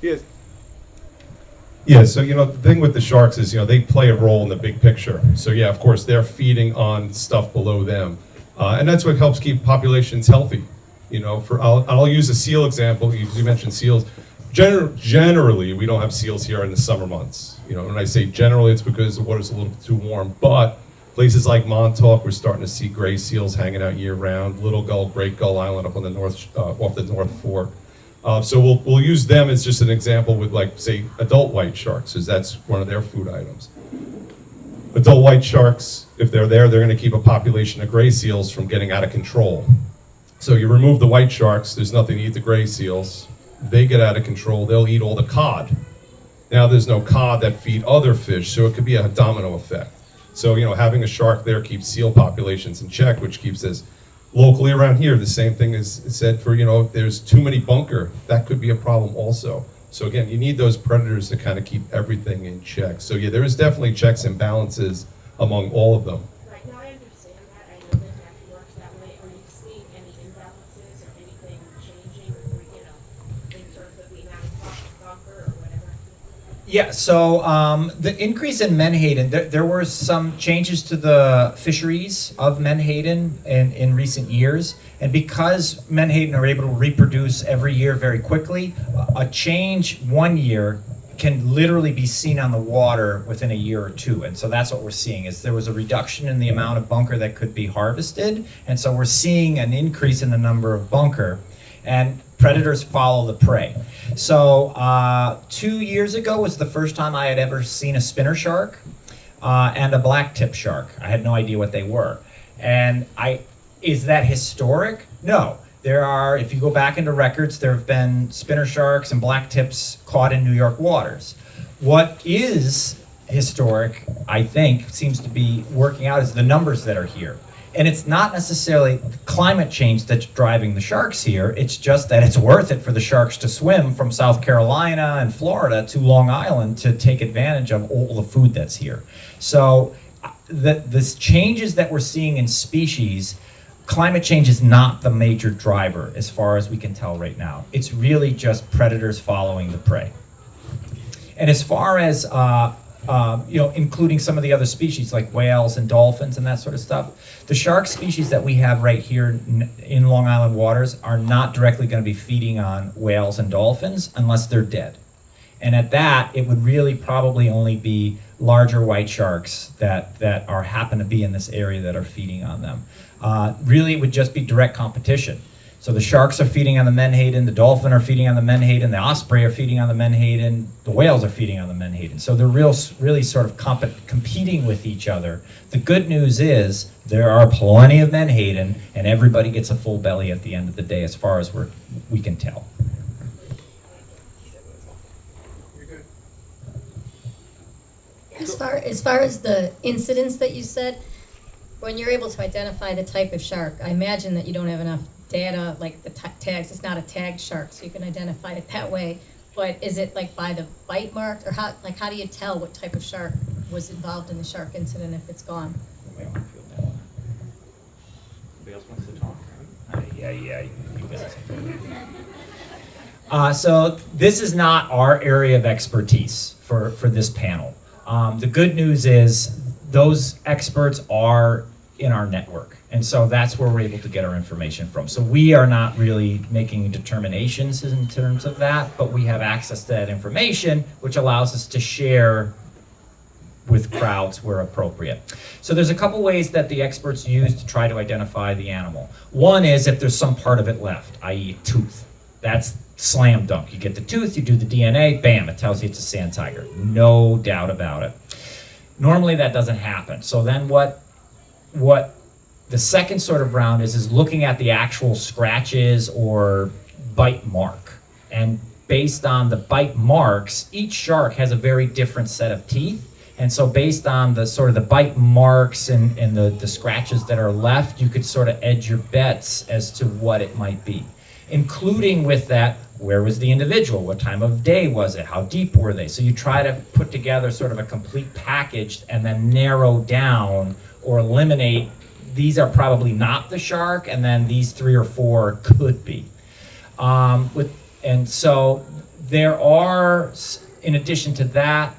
Yes. Yeah, so the thing with the sharks is they play a role in the big picture. So yeah, of course they're feeding on stuff below them, and that's what helps keep populations healthy. I'll use a seal example. You mentioned seals. Generally, we don't have seals here in the summer months. When I say generally, it's because the water's a little bit too warm. But places like Montauk, we're starting to see gray seals hanging out year round. Little Gull, Great Gull Island up on the off the North Fork. So we'll use them as just an example with, like, say, adult white sharks, because that's one of their food items. Adult white sharks, if they're there, they're going to keep a population of gray seals from getting out of control. So you remove the white sharks, there's nothing to eat the gray seals. They get out of control, they'll eat all the cod. Now there's no cod that feed other fish, so it could be a domino effect. So, having a shark there keeps seal populations in check, which keeps us locally around here. The same thing is said for, if there's too many bunker, that could be a problem also. So again, you need those predators to kind of keep everything in check. So yeah, there is definitely checks and balances among all of them. Right, now I understand that. I know that it works that way. Are you seeing any imbalances or anything changing, in terms of the amount of bunker or whatever? Yeah, so the increase in menhaden, there were some changes to the fisheries of menhaden in recent years. And because menhaden are able to reproduce every year very quickly, a change one year can literally be seen on the water within a year or two. And so that's what we're seeing, is there was a reduction in the amount of bunker that could be harvested. And so we're seeing an increase in the number of bunker. And predators follow the prey. So 2 years ago was the first time I had ever seen a spinner shark and a black tip shark. I had no idea what they were. And is that historic? No. There are, if you go back into records, there have been spinner sharks and black tips caught in New York waters. What is historic, I think, seems to be working out is the numbers that are here. And it's not necessarily climate change that's driving the sharks here. It's just that it's worth it for the sharks to swim from South Carolina and Florida to Long Island to take advantage of all the food that's here. So the changes that we're seeing in species, climate change is not the major driver as far as we can tell right now. It's really just predators following the prey. And as far as including some of the other species like whales and dolphins and that sort of stuff, the shark species that we have right here in Long Island waters are not directly going to be feeding on whales and dolphins unless they're dead. And at that, it would really probably only be larger white sharks that happen to be in this area that are feeding on them. Really, it would just be direct competition. So the sharks are feeding on the menhaden, the dolphin are feeding on the menhaden, the osprey are feeding on the menhaden, the whales are feeding on the menhaden. So they're really sort of competing with each other. The good news is there are plenty of menhaden, and everybody gets a full belly at the end of the day, as far as we can tell. As far as the incidents that you said, when you're able to identify the type of shark, I imagine that you don't have enough data, like the tags. It's not a tagged shark, so you can identify it that way. But is it like by the bite mark, or how do you tell what type of shark was involved in the shark incident if it's gone? Anybody else wants to talk? Yeah, you guys. So this is not our area of expertise for this panel. The good news is those experts are in our network. And so that's where we're able to get our information from. So we are not really making determinations in terms of that, but we have access to that information, which allows us to share with crowds where appropriate. So there's a couple ways that the experts use to try to identify the animal. One is if there's some part of it left, i.e. tooth. That's slam dunk. You get the tooth, you do the DNA, bam, it tells you it's a sand tiger. No doubt about it. Normally that doesn't happen. So then what the second sort of round is looking at the actual scratches or bite mark. And based on the bite marks, each shark has a very different set of teeth. And so based on the sort of the bite marks and the scratches that are left, you could sort of edge your bets as to what it might be. Including with that, where was the individual? What time of day was it? How deep were they? So you try to put together sort of a complete package and then narrow down or eliminate, these are probably not the shark, and then these 3 or 4 could be. And so there are, in addition to that,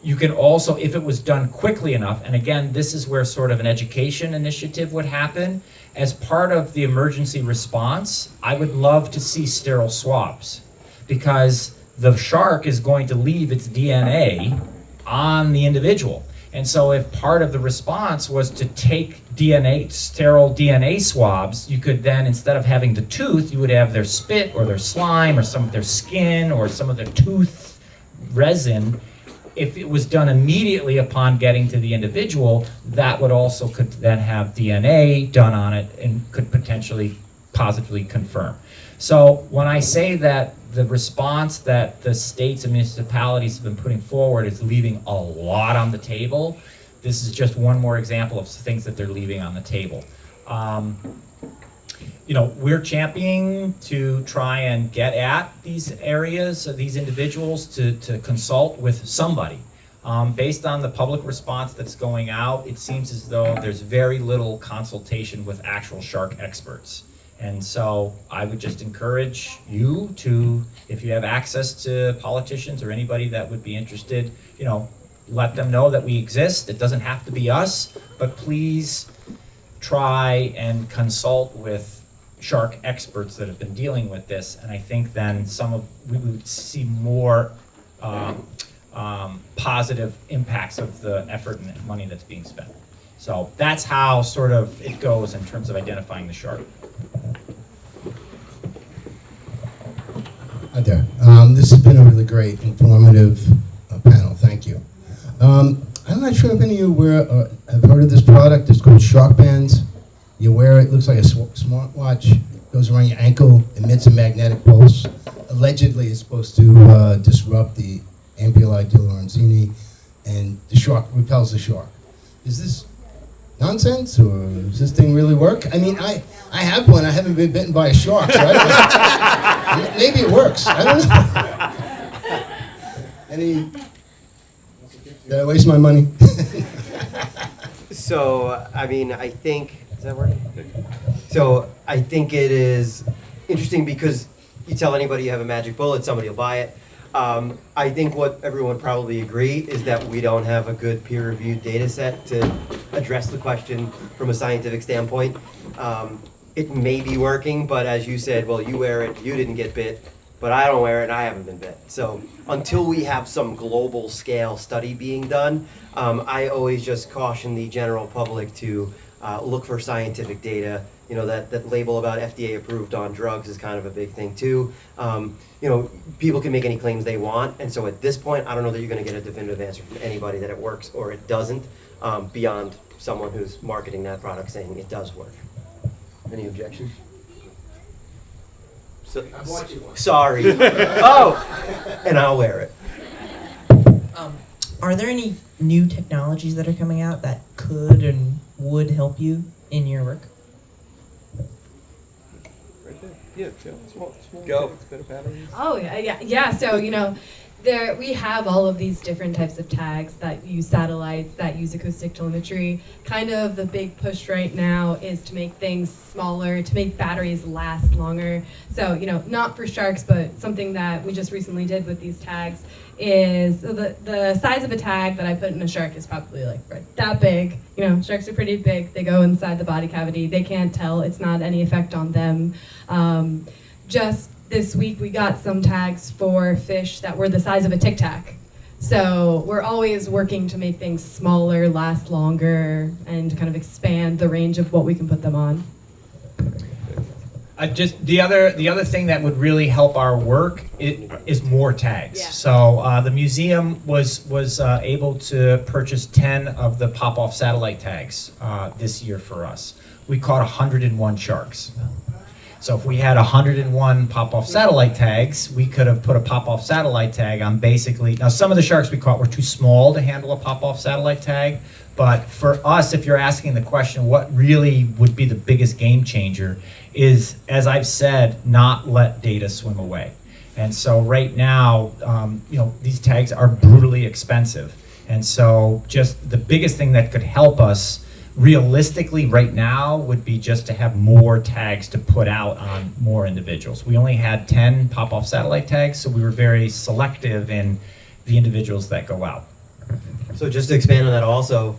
you can also, if it was done quickly enough, and again, this is where sort of an education initiative would happen, as part of the emergency response, I would love to see sterile swabs, because the shark is going to leave its DNA on the individual. And so if part of the response was to take sterile DNA swabs, you could then, instead of having the tooth, you would have their spit or their slime or some of their skin or some of their tooth resin. If it was done immediately upon getting to the individual, that would also could then have DNA done on it and could potentially positively confirm. So when I say that the response that the states and municipalities have been putting forward is leaving a lot on the table, this is just one more example of things that they're leaving on the table. You know, we're championing to try and get at these areas, these individuals, to consult with somebody. Based on the public response that's going out, it seems as though there's very little consultation with actual shark experts. And so I would just encourage you to, if you have access to politicians or anybody that would be interested, you know, let them know that we exist. It doesn't have to be us, but please try and consult with shark experts that have been dealing with this, and I think then we would see more positive impacts of the effort and money that's being spent. So that's how sort of it goes in terms of identifying the shark. Hi there. This has been a really great, informative panel. Thank you. I'm not sure if any of you have heard of this product. It's called Shark Bands. You wear it, looks like a smartwatch, goes around your ankle, emits a magnetic pulse. Allegedly, it's supposed to disrupt the ampullae di Lorenzini, and the shark repels the shark. Is this nonsense, or does this thing really work? I mean, I have one. I haven't been bitten by a shark, right? Maybe it works. I don't know. Did I waste my money? So, I mean, I think, is that working? So, I think it is interesting because you tell anybody you have a magic bullet, somebody will buy it. I think what everyone would probably agree is that we don't have a good peer-reviewed data set to address the question from a scientific standpoint. It may be working, but as you said, well, you wear it, you didn't get bit, but I don't wear it and I haven't been bit. So until we have some global scale study being done, I always just caution the general public to look for scientific data. You know, that label about FDA approved on drugs is kind of a big thing too. You know, people can make any claims they want, and so at this point, I don't know that you're going to get a definitive answer from anybody that it works or it doesn't, beyond someone who's marketing that product saying it does work. Any objections? So, sorry. Oh, and I'll wear it. Are there any new technologies that are coming out that could and would help you in your work? Yeah, small go. Better batteries. Oh yeah. So we have all of these different types of tags that use satellites, that use acoustic telemetry. Kind of the big push right now is to make things smaller, to make batteries last longer. So not for sharks, but something that we just recently did with these tags is the size of a tag that I put in a shark is probably like that big. Sharks are pretty big. They go inside the body cavity. They can't tell. It's not any effect on them. Just this week we got some tags for fish that were the size of a Tic Tac. So we're always working to make things smaller, last longer, and kind of expand the range of what we can put them on. Just the other thing that would really help our work is more tags. Yeah. So the museum was able to purchase 10 of the pop-off satellite tags this year for us. We caught 101 sharks. So if we had 101 pop-off satellite tags, we could have put a pop-off satellite tag on basically, now some of the sharks we caught were too small to handle a pop-off satellite tag, but for us, if you're asking the question, what really would be the biggest game changer is, as I've said, not let data swim away. And so right now, these tags are brutally expensive. And so just the biggest thing that could help us realistically right now would be just to have more tags to put out on more individuals. We only had 10 pop-off satellite tags, so we were very selective in the individuals that go out. So just to expand on that also,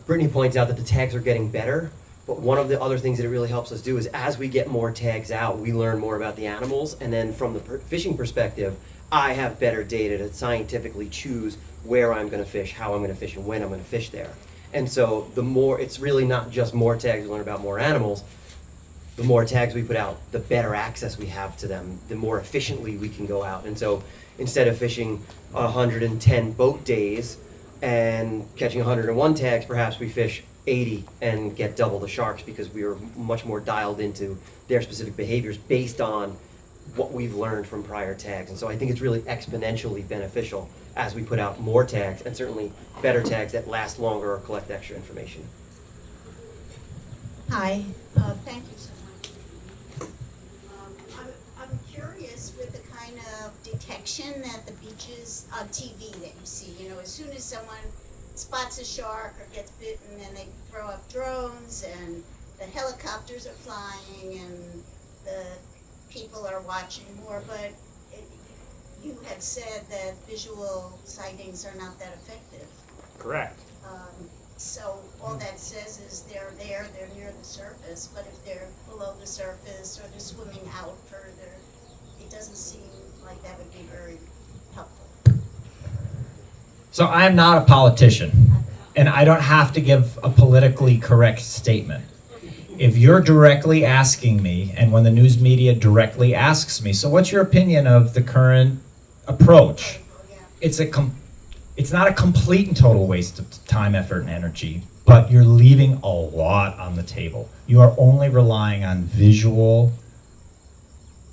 Brittany points out that the tags are getting better, but one of the other things that it really helps us do is as we get more tags out, we learn more about the animals, and then from the fishing perspective, I have better data to scientifically choose where I'm going to fish, how I'm going to fish, and when I'm going to fish there. And so the more, it's really not just more tags we learn about more animals, the more tags we put out, the better access we have to them, the more efficiently we can go out. And so instead of fishing 110 boat days and catching 101 tags, perhaps we fish 80 and get double the sharks because we are much more dialed into their specific behaviors based on what we've learned from prior tags. And so I think it's really exponentially beneficial as we put out more tags, and certainly better tags that last longer or collect extra information. Hi, thank you so much. I'm curious with the kind of detection that the beaches on TV that you see, as soon as someone spots a shark or gets bitten and they throw up drones and the helicopters are flying and the people are watching more, but you had said that visual sightings are not that effective. Correct. So all that says is they're there, they're near the surface, but if they're below the surface or they're swimming out further, it doesn't seem like that would be very helpful. So I'm not a politician, and I don't have to give a politically correct statement. If you're directly asking me, and when the news media directly asks me, so what's your opinion of the current approach? It's not a complete and total waste of time, effort, and energy, but you're leaving a lot on the table. You are only relying on visual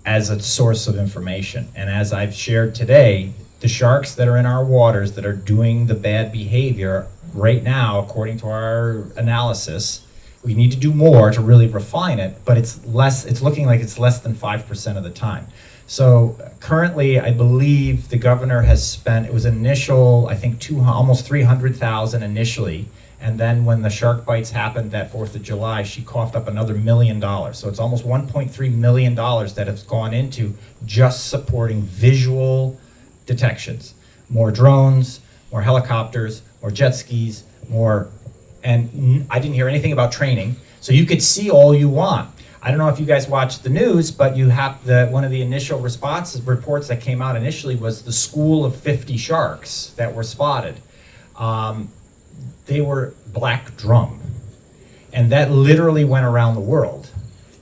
as a source of information. And as I've shared today, the sharks that are in our waters that are doing the bad behavior right now, according to our analysis, we need to do more to really refine it, but it's looking like it's less than 5% of the time. So currently, I believe the governor has spent, it was initial, I think almost 300,000 initially, and then when the shark bites happened that 4th of July, she coughed up another $1 million. So it's almost $1.3 million that has gone into just supporting visual detections. More drones, more helicopters, more jet skis, and I didn't hear anything about training. So you could see all you want. I don't know if you guys watched the news, but you have one of the initial reports that came out initially was the school of 50 sharks that were spotted. They were black drum. And that literally went around the world.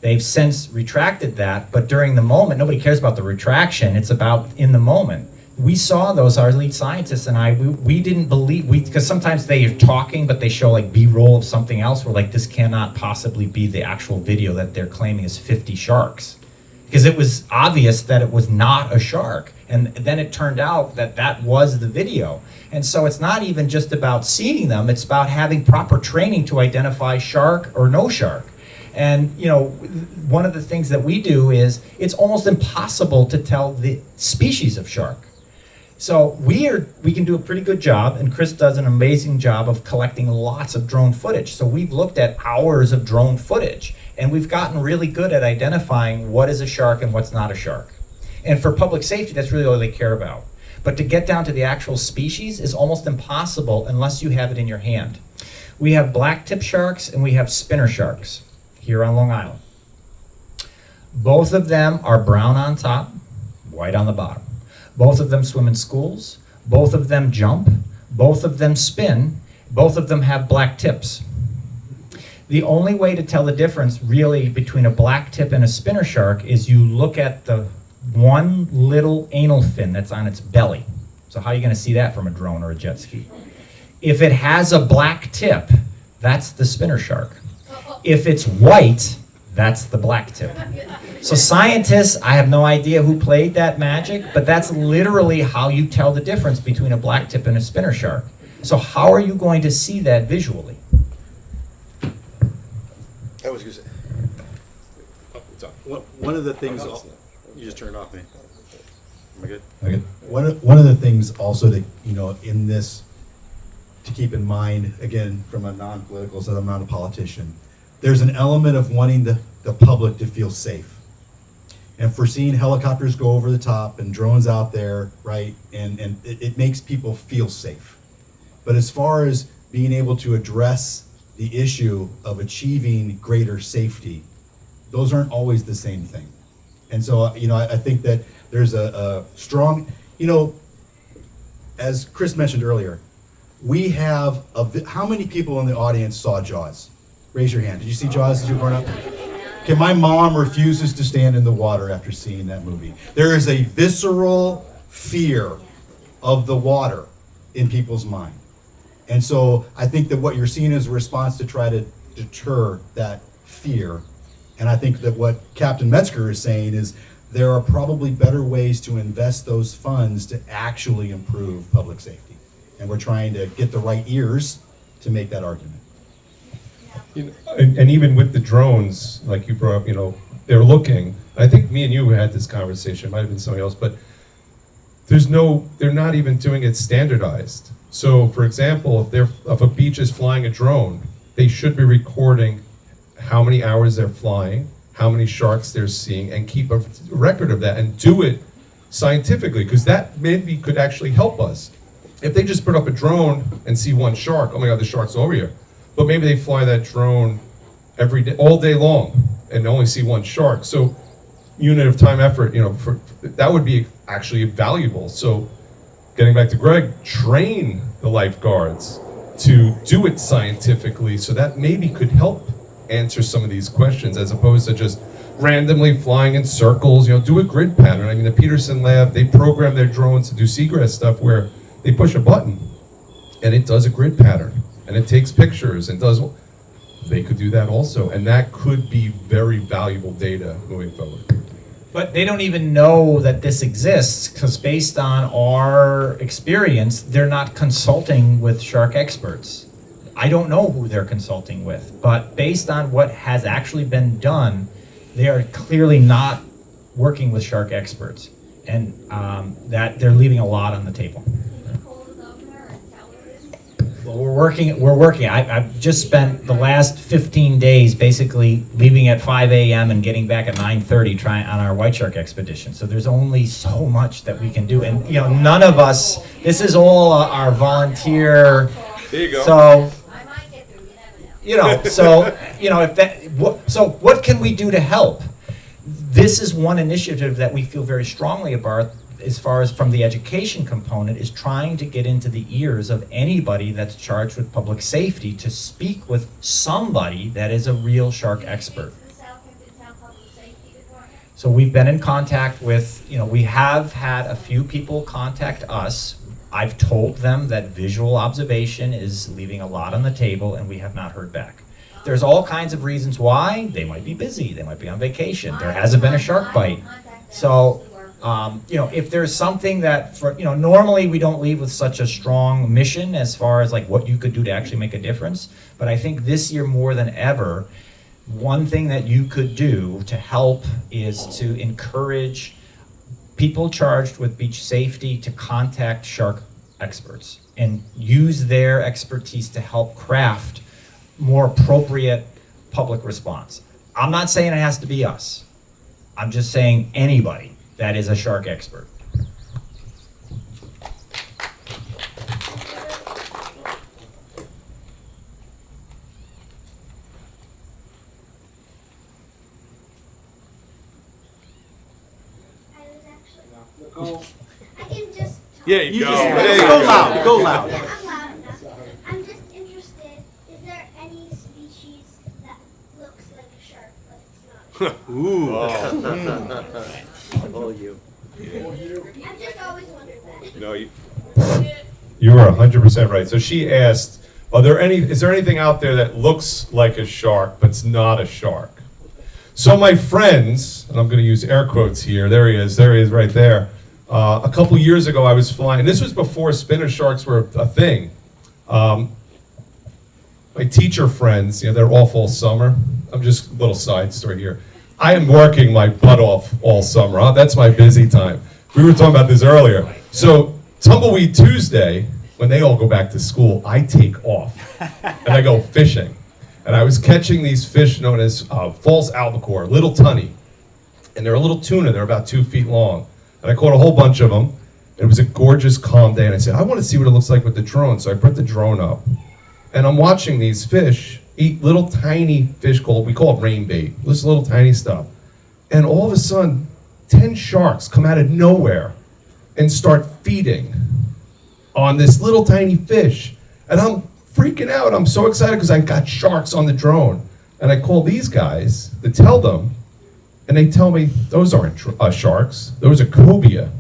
They've since retracted that, but during the moment, nobody cares about the retraction, it's about in the moment. We saw those, our lead scientists and I, we didn't believe, because sometimes they are talking, but they show like B-roll of something else. We're like, this cannot possibly be the actual video that they're claiming is 50 sharks. Because it was obvious that it was not a shark. And then it turned out that that was the video. And so it's not even just about seeing them, it's about having proper training to identify shark or no shark. And one of the things that we do is, it's almost impossible to tell the species of shark. So we can do a pretty good job, and Chris does an amazing job of collecting lots of drone footage. So we've looked at hours of drone footage, and we've gotten really good at identifying what is a shark and what's not a shark. And for public safety, that's really all they care about. But to get down to the actual species is almost impossible unless you have it in your hand. We have black tip sharks and we have spinner sharks here on Long Island. Both of them are brown on top, white on the bottom. Both of them swim in schools, both of them jump, both of them spin, both of them have black tips. The only way to tell the difference really between a black tip and a spinner shark is you look at the one little anal fin that's on its belly. So how are you going to see that from a drone or a jet ski? If it has a black tip, that's the spinner shark. If it's white, That's the black tip. So scientists, I have no idea who played that magic, but that's literally how you tell the difference between a black tip and a spinner shark. So how are you going to see that visually? I was gonna say. One of the things, you just turned off me. Am I good? Okay. One of the things also to, in this, to keep in mind, again, from a non-political, so I'm not a politician, there's an element of wanting the public to feel safe. And for seeing helicopters go over the top and drones out there, right, and it makes people feel safe. But as far as being able to address the issue of achieving greater safety, those aren't always the same thing. And so, I think that there's a strong, as Chris mentioned earlier, we have, how many people in the audience saw Jaws? Raise your hand. Did you see Jaws as you were growing up? Okay, my mom refuses to stand in the water after seeing that movie. There is a visceral fear of the water in people's mind. And so I think that what you're seeing is a response to try to deter that fear. And I think that what Captain Metzger is saying is there are probably better ways to invest those funds to actually improve public safety. And we're trying to get the right ears to make that argument. And even with the drones, like you brought up, they're looking. I think me and you had this conversation, it might have been somebody else, but they're not even doing it standardized. So for example, if a beach is flying a drone, they should be recording how many hours they're flying, how many sharks they're seeing, and keep a record of that and do it scientifically, because that maybe could actually help us. If they just put up a drone and see one shark, oh my God, the shark's over here. But maybe they fly that drone every day, all day long, and only see one shark. So unit of time effort, that would be actually valuable. So getting back to Greg, train the lifeguards to do it scientifically, so that maybe could help answer some of these questions, as opposed to just randomly flying in circles. Do a grid pattern. I mean, the Peterson lab, they program their drones to do seagrass stuff where they push a button and it does a grid pattern and it takes pictures and does. They could do that also, and that could be very valuable data moving forward. But they don't even know that this exists, because based on our experience, they're not consulting with shark experts. I don't know who they're consulting with, but based on what has actually been done, they are clearly not working with shark experts, and that they're leaving a lot on the table. Well, we're working. I've just spent the last 15 days basically leaving at 5 a.m. and getting back at 9:30 trying on our white shark expedition. So there's only so much that we can do, and none of us. This is all our volunteer. There you go. So. So what can we do to help? This is one initiative that we feel very strongly about, as far as from the education component, is trying to get into the ears of anybody that's charged with public safety to speak with somebody that is a real shark expert. So we've been in contact with, we have had a few people contact us. I've told them that visual observation is leaving a lot on the table, and we have not heard back. There's all kinds of reasons why. They might be busy, they might be on vacation, there hasn't been a shark bite. So, if there's something that, normally we don't leave with such a strong mission as far as like what you could do to actually make a difference. But I think this year more than ever, one thing that you could do to help is to encourage people charged with beach safety to contact shark experts and use their expertise to help craft more appropriate public response. I'm not saying it has to be us. I'm just saying anybody that is a shark expert. I can just. Yeah, you go. Go loud. Go loud. Yeah, I'm loud enough. I'm just interested. Is there any species that looks like a shark, but it's not? Ooh. Oh, you. I've just always wondered that. No, you are 100% right. So she asked, is there anything out there that looks like a shark but's not a shark? So my friends, and I'm going to use air quotes here, there he is right there. A couple years ago I was flying, this was before spinner sharks were a thing. My teacher friends, they're off all summer. I'm just, a little side story here. I am working my butt off all summer. That's my busy time. We were talking about this earlier. So Tumbleweed Tuesday, when they all go back to school, I take off and I go fishing. And I was catching these fish known as false albacore, little tunny. And they're a little tuna, they're about 2 feet long. And I caught a whole bunch of them. It was a gorgeous, calm day, and I said, I want to see what it looks like with the drone. So I put the drone up. And I'm watching these fish eat little tiny fish we call it rain bait, this little tiny stuff. And all of a sudden, 10 sharks come out of nowhere and start feeding on this little tiny fish. And I'm freaking out. I'm so excited because I got sharks on the drone. And I call these guys to tell them, and they tell me, those aren't sharks, those are cobia.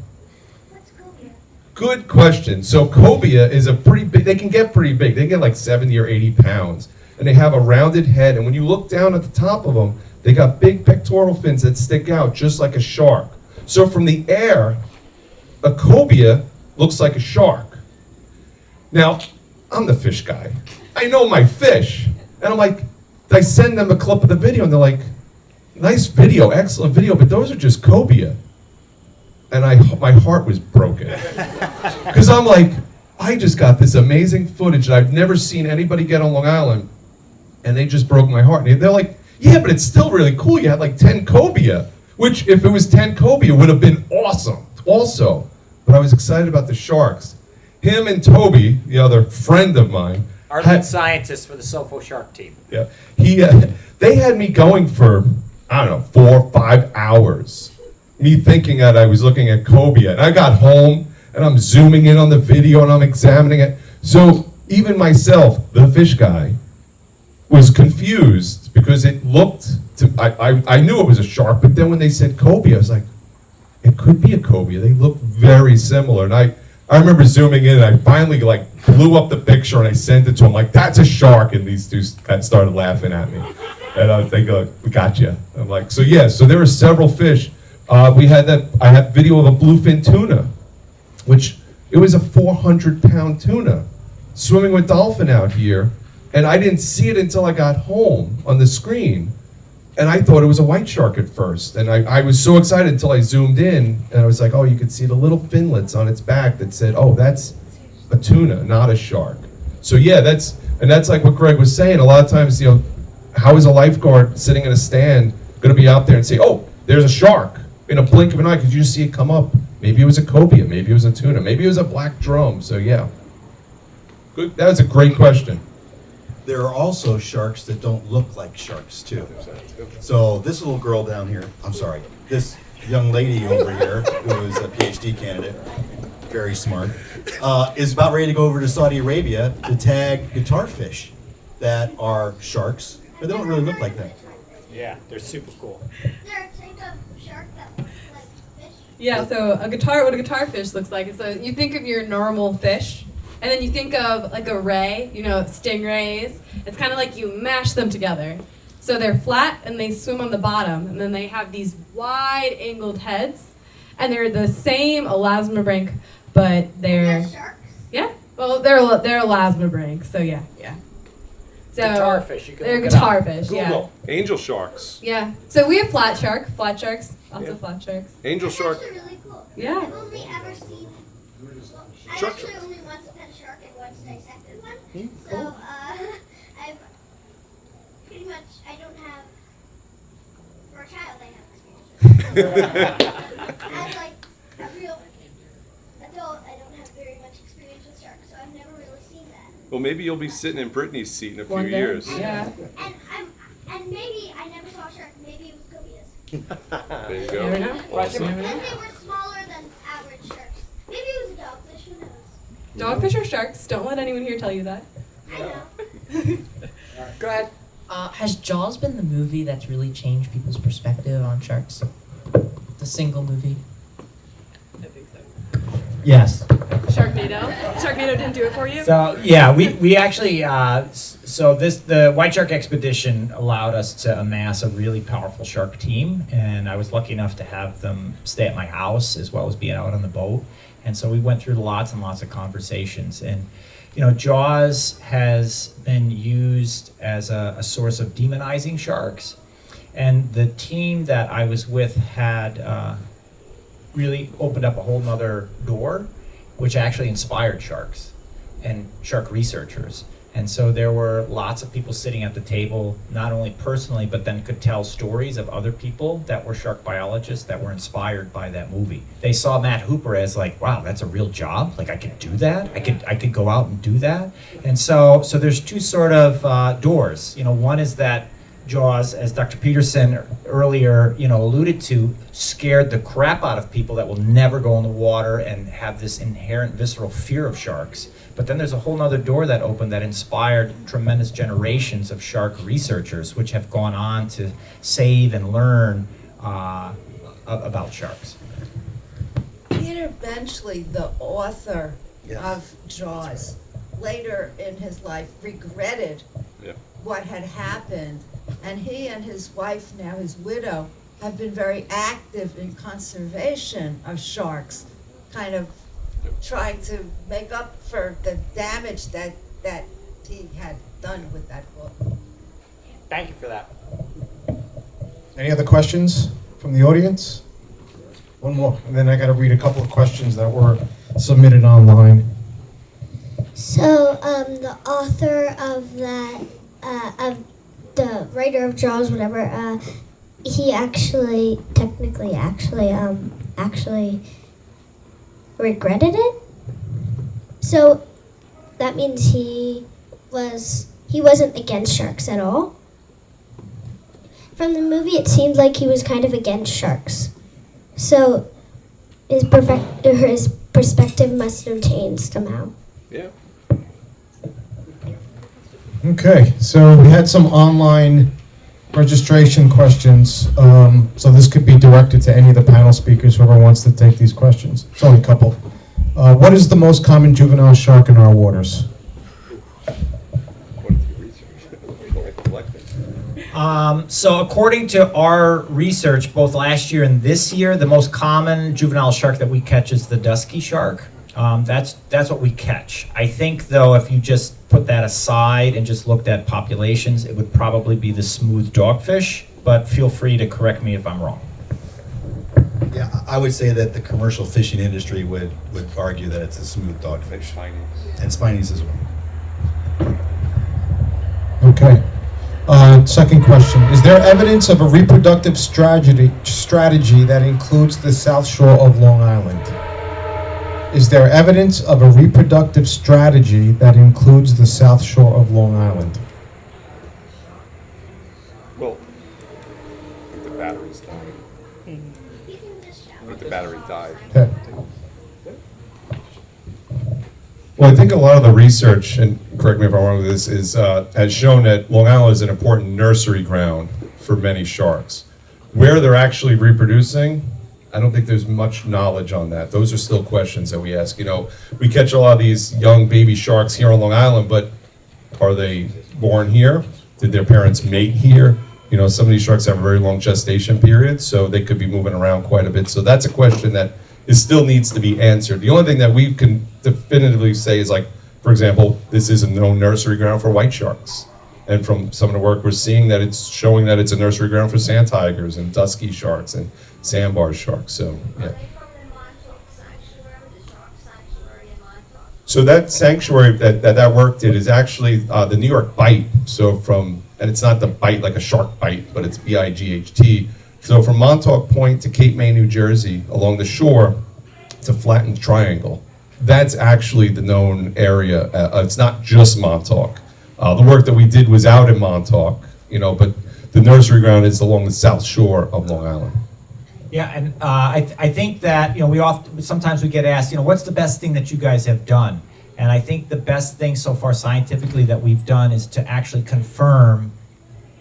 What's cobia? Good question. So cobia is a pretty big, they can get pretty big. They get like 70 or 80 pounds. And they have a rounded head, and when you look down at the top of them, they got big pectoral fins that stick out just like a shark. So from the air, a cobia looks like a shark. Now, I'm the fish guy. I know my fish. And I'm like, I send them a clip of the video, and they're like, nice video, excellent video, but those are just cobia. And my heart was broken. Because I'm like, I just got this amazing footage that I've never seen anybody get on Long Island, and they just broke my heart. And they're like, yeah, but it's still really cool. You had like 10 cobia, which if it was 10 cobia would have been awesome also. But I was excited about the sharks. Him and Toby, the other friend of mine, Our lead scientist for the SOFO shark team. yeah, they had me going for, I don't know, 4 or 5 hours. Me thinking that I was looking at cobia. And I got home, and I'm zooming in on the video, and I'm examining it. So even myself, the fish guy, was confused because it looked, I knew it was a shark, but then when they said cobia, I was like, it could be a cobia. They look very similar. And I remember zooming in, and I finally like blew up the picture, and I sent it to them like, that's a shark. And these two started laughing at me. And I was thinking, like, we got you. I'm like, so yeah, so there were several fish. I had video of a bluefin tuna, which it was a 400-pound tuna swimming with dolphin out here. And I didn't see it until I got home on the screen. And I thought it was a white shark at first. And I was so excited until I zoomed in, and I was like, oh, you could see the little finlets on its back that said, oh, that's a tuna, not a shark. So yeah, that's like what Greg was saying. A lot of times, how is a lifeguard sitting in a stand going to be out there and say, oh, there's a shark in a blink of an eye because you just see it come up? Maybe it was a cobia, maybe it was a tuna, maybe it was a black drum. So yeah, good. That was a great question. There are also sharks that don't look like sharks too. So this little girl down here, I'm sorry, this young lady over here, who is a PhD candidate, very smart, is about ready to go over to Saudi Arabia to tag guitar fish that are sharks, but they don't really look like that. Yeah, they're super cool. Yeah, so what a guitar fish looks like is, so you think of your normal fish, and then you think of like a ray, stingrays. It's kind of like you mash them together. So they're flat and they swim on the bottom, and then they have these wide angled heads, and they're the same elasmobranch, but they're they're elasmobranch. So yeah. So Guitar fish. They're guitar fish. Yeah. Google. Angel sharks. Yeah. So we have flat sharks, lots of flat sharks. Angel shark. That's really cool. Yeah. I've only ever seen. I Shark. actually only once pet a shark and once dissected one. So I've pretty much I don't have for a child I have experience. As like a real adult, I don't have very much experience with sharks, so I've never really seen that. Well, maybe you'll be sitting in Brittany's seat in a few One day. years. Yeah. And maybe I never saw a shark. Maybe it was cobias. There you go. Never know. Awesome. And they were smaller than average sharks. Maybe it was a dogfish. Who knows? Dogfish are sharks. Don't let anyone here tell you that. I know. Go ahead. Has Jaws been the movie that's really changed people's perspective on sharks? The single movie? I think so. Yes. Sharknado. Sharknado didn't do it for you? So yeah, we actually the White Shark Expedition allowed us to amass a really powerful shark team, and I was lucky enough to have them stay at my house as well as being out on the boat. And so we went through lots and lots of conversations, and Jaws has been used as a source of demonizing sharks, and the team that I was with had really opened up a whole nother door, which actually inspired sharks and shark researchers. And so there were lots of people sitting at the table, not only personally, but then could tell stories of other people that were shark biologists that were inspired by that movie. They saw Matt Hooper as like, wow, that's a real job. Like I could do that. I could go out and do that. And so there's two sort of doors. One is that Jaws, as Dr. Peterson earlier, alluded to, scared the crap out of people that will never go in the water and have this inherent visceral fear of sharks. But then there's a whole other door that opened that inspired tremendous generations of shark researchers, which have gone on to save and learn about sharks. Peter Benchley, the author of Jaws, later in his life regretted what had happened, and he and his wife, now his widow, have been very active in conservation of sharks, kind of trying to make up for the damage that he had done with that book. Thank you for that. Any other questions from the audience? One more, and then I got to read a couple of questions that were submitted online. So, the author of that, of the writer of Jaws, whatever, he actually regretted it. So that means he wasn't against sharks at all. From the movie, it seemed like he was kind of against sharks. So his perspective must have changed somehow. Yeah. Okay, so we had some online registration questions. So this could be directed to any of the panel speakers, whoever wants to take these questions. It's only a couple. What is the most common juvenile shark in our waters? So according to our research, both last year and this year, the most common juvenile shark that we catch is the dusky shark. That's what we catch. I think, though, if you just put that aside and just looked at populations, it would probably be the smooth dogfish, but feel free to correct me if I'm wrong. Yeah, I would say that the commercial fishing industry would argue that it's a smooth dogfish. And spinies as well. Okay. Second question. Is there evidence of a reproductive strategy that includes the South Shore of Long Island? Is there evidence of a reproductive strategy that includes the South Shore of Long Island? Well, I think the battery's dying. I think the battery died. Okay. Well, I think a lot of the research, and correct me if I'm wrong with this, has shown that Long Island is an important nursery ground for many sharks. Where they're actually reproducing, I don't think there's much knowledge on that. Those are still questions that we ask. We catch a lot of these young baby sharks here on Long Island, but are they born here? Did their parents mate here? Some of these sharks have a very long gestation period, so they could be moving around quite a bit. So that's a question that still needs to be answered. The only thing that we can definitively say is, like, for example, this is a known nursery ground for white sharks. And from some of the work we're seeing, that it's showing that it's a nursery ground for sand tigers and dusky sharks and sandbar sharks. So, yeah. So that sanctuary that work did is actually the New York Bight. So and it's not the bite like a shark bite, but it's BIGHT. So from Montauk Point to Cape May, New Jersey, along the shore, it's a flattened triangle. That's actually the known area. It's not just Montauk. The work that we did was out in Montauk, but the nursery ground is along the south shore of Long Island. Yeah, and I think that sometimes we get asked, what's the best thing that you guys have done? And I think the best thing so far scientifically that we've done is to actually confirm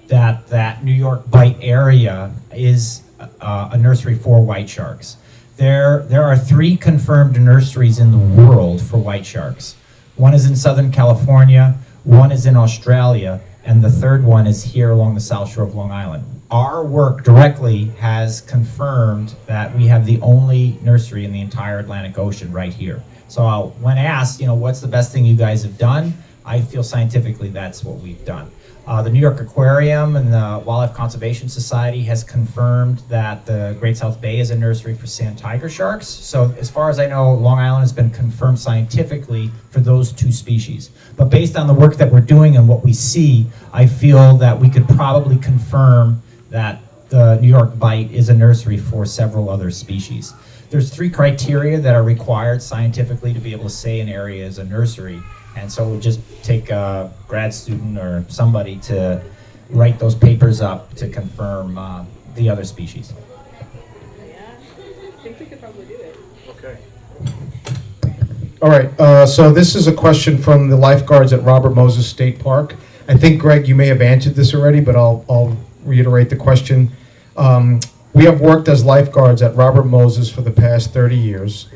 that New York Bight area is a nursery for white sharks. There are 3 confirmed nurseries in the world for white sharks. One is in Southern California, one is in Australia, and the third one is here along the South Shore of Long Island. Our work directly has confirmed that we have the only nursery in the entire Atlantic Ocean right here. So when asked, what's the best thing you guys have done, I feel scientifically that's what we've done. The New York Aquarium and the Wildlife Conservation Society has confirmed that the Great South Bay is a nursery for sand tiger sharks. So as far as I know, Long Island has been confirmed scientifically for those 2 species. But based on the work that we're doing and what we see, I feel that we could probably confirm that the New York bite is a nursery for several other species. There's 3 criteria that are required scientifically to be able to say an area is a nursery. And so it would just take a grad student or somebody to write those papers up to confirm the other species. I think we could probably do it. Okay. All right, so this is a question from the lifeguards at Robert Moses State Park. I think, Greg, you may have answered this already, but I'll reiterate the question. We have worked as lifeguards at Robert Moses for the past 30 years,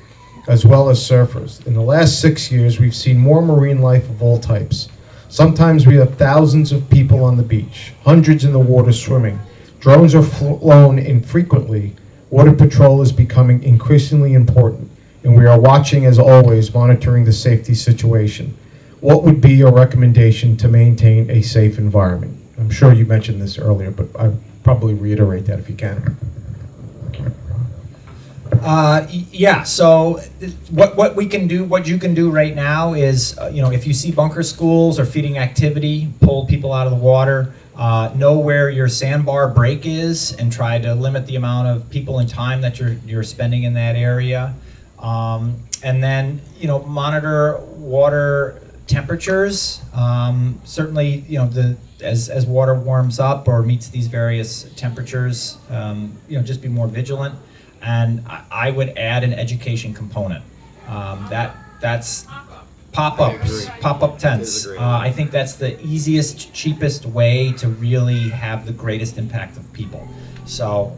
as well as surfers. In the last 6 years, we've seen more marine life of all types. Sometimes we have thousands of people on the beach, hundreds in the water swimming. Drones are flown infrequently. Water patrol is becoming increasingly important, and we are watching, as always, monitoring the safety situation. What would be your recommendation to maintain a safe environment? I'm sure you mentioned this earlier, but I'd probably reiterate that if you can. Yeah, so what we can do, what you can do right now is, if you see bunker schools or feeding activity, pull people out of the water, know where your sandbar break is and try to limit the amount of people and time that you're spending in that area. And then, monitor water temperatures. Certainly, as water warms up or meets these various temperatures, just be more vigilant. And I would add an education component. That's pop-ups, pop-up tents. I think that's the easiest, cheapest way to really have the greatest impact of people. So,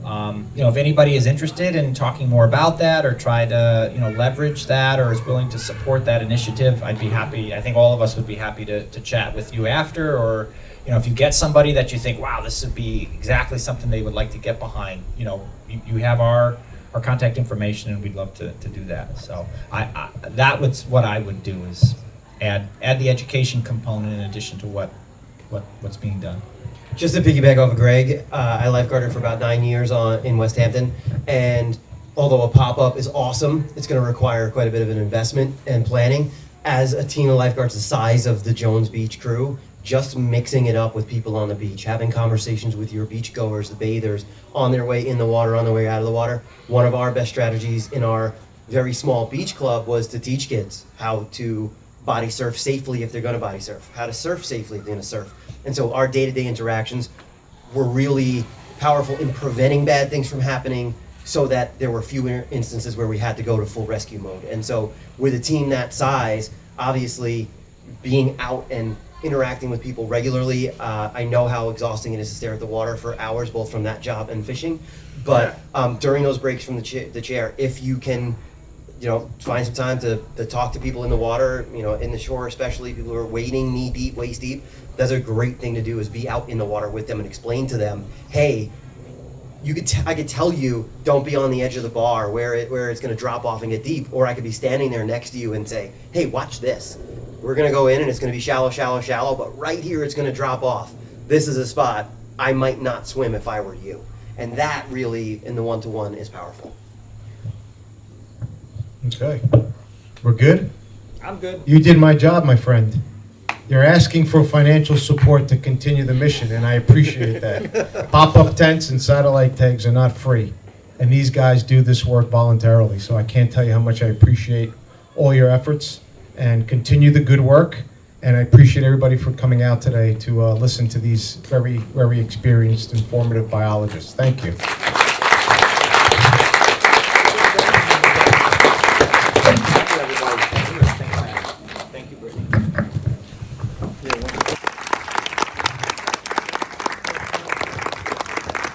if anybody is interested in talking more about that or try to, leverage that or is willing to support that initiative, I'd be happy. I think all of us would be happy to chat with you after, or, if you get somebody that you think, wow, this would be exactly something they would like to get behind, you have our contact information, and we'd love to do that. So that was what I would do, is add the education component in addition to what's being done. Just to piggyback off of Greg, I lifeguarded for about 9 years in West Hampton, and although a pop-up is awesome, it's going to require quite a bit of an investment and planning. As a team of lifeguards the size of the Jones Beach crew, just mixing it up with people on the beach, having conversations with your beach goers, the bathers, on their way in the water, on their way out of the water. One of our best strategies in our very small beach club was to teach kids how to body surf safely if they're going to body surf, how to surf safely if they're going to surf. And so our day-to-day interactions were really powerful in preventing bad things from happening, so that there were fewer instances where we had to go to full rescue mode. And so with a team that size, obviously being out and interacting with people regularly, I know how exhausting it is to stare at the water for hours, both from that job and fishing. But during those breaks from the chair, if you can, find some time to talk to people in the water, in the shore, especially people who are wading knee deep, waist deep, that's a great thing to do, is be out in the water with them and explain to them, hey, I could tell you, don't be on the edge of the bar where it's going to drop off and get deep, or I could be standing there next to you and say, hey, watch this. We're going to go in and it's going to be shallow, shallow, shallow, but right here it's going to drop off. This is a spot I might not swim if I were you. And that really, in the one-to-one, is powerful. Okay. We're good? I'm good. You did my job, my friend. You're asking for financial support to continue the mission, and I appreciate that. Pop-up tents and satellite tags are not free, and these guys do this work voluntarily, so I can't tell you how much I appreciate all your efforts, and continue the good work, and I appreciate everybody for coming out today to listen to these very, very experienced, informative biologists. Thank you.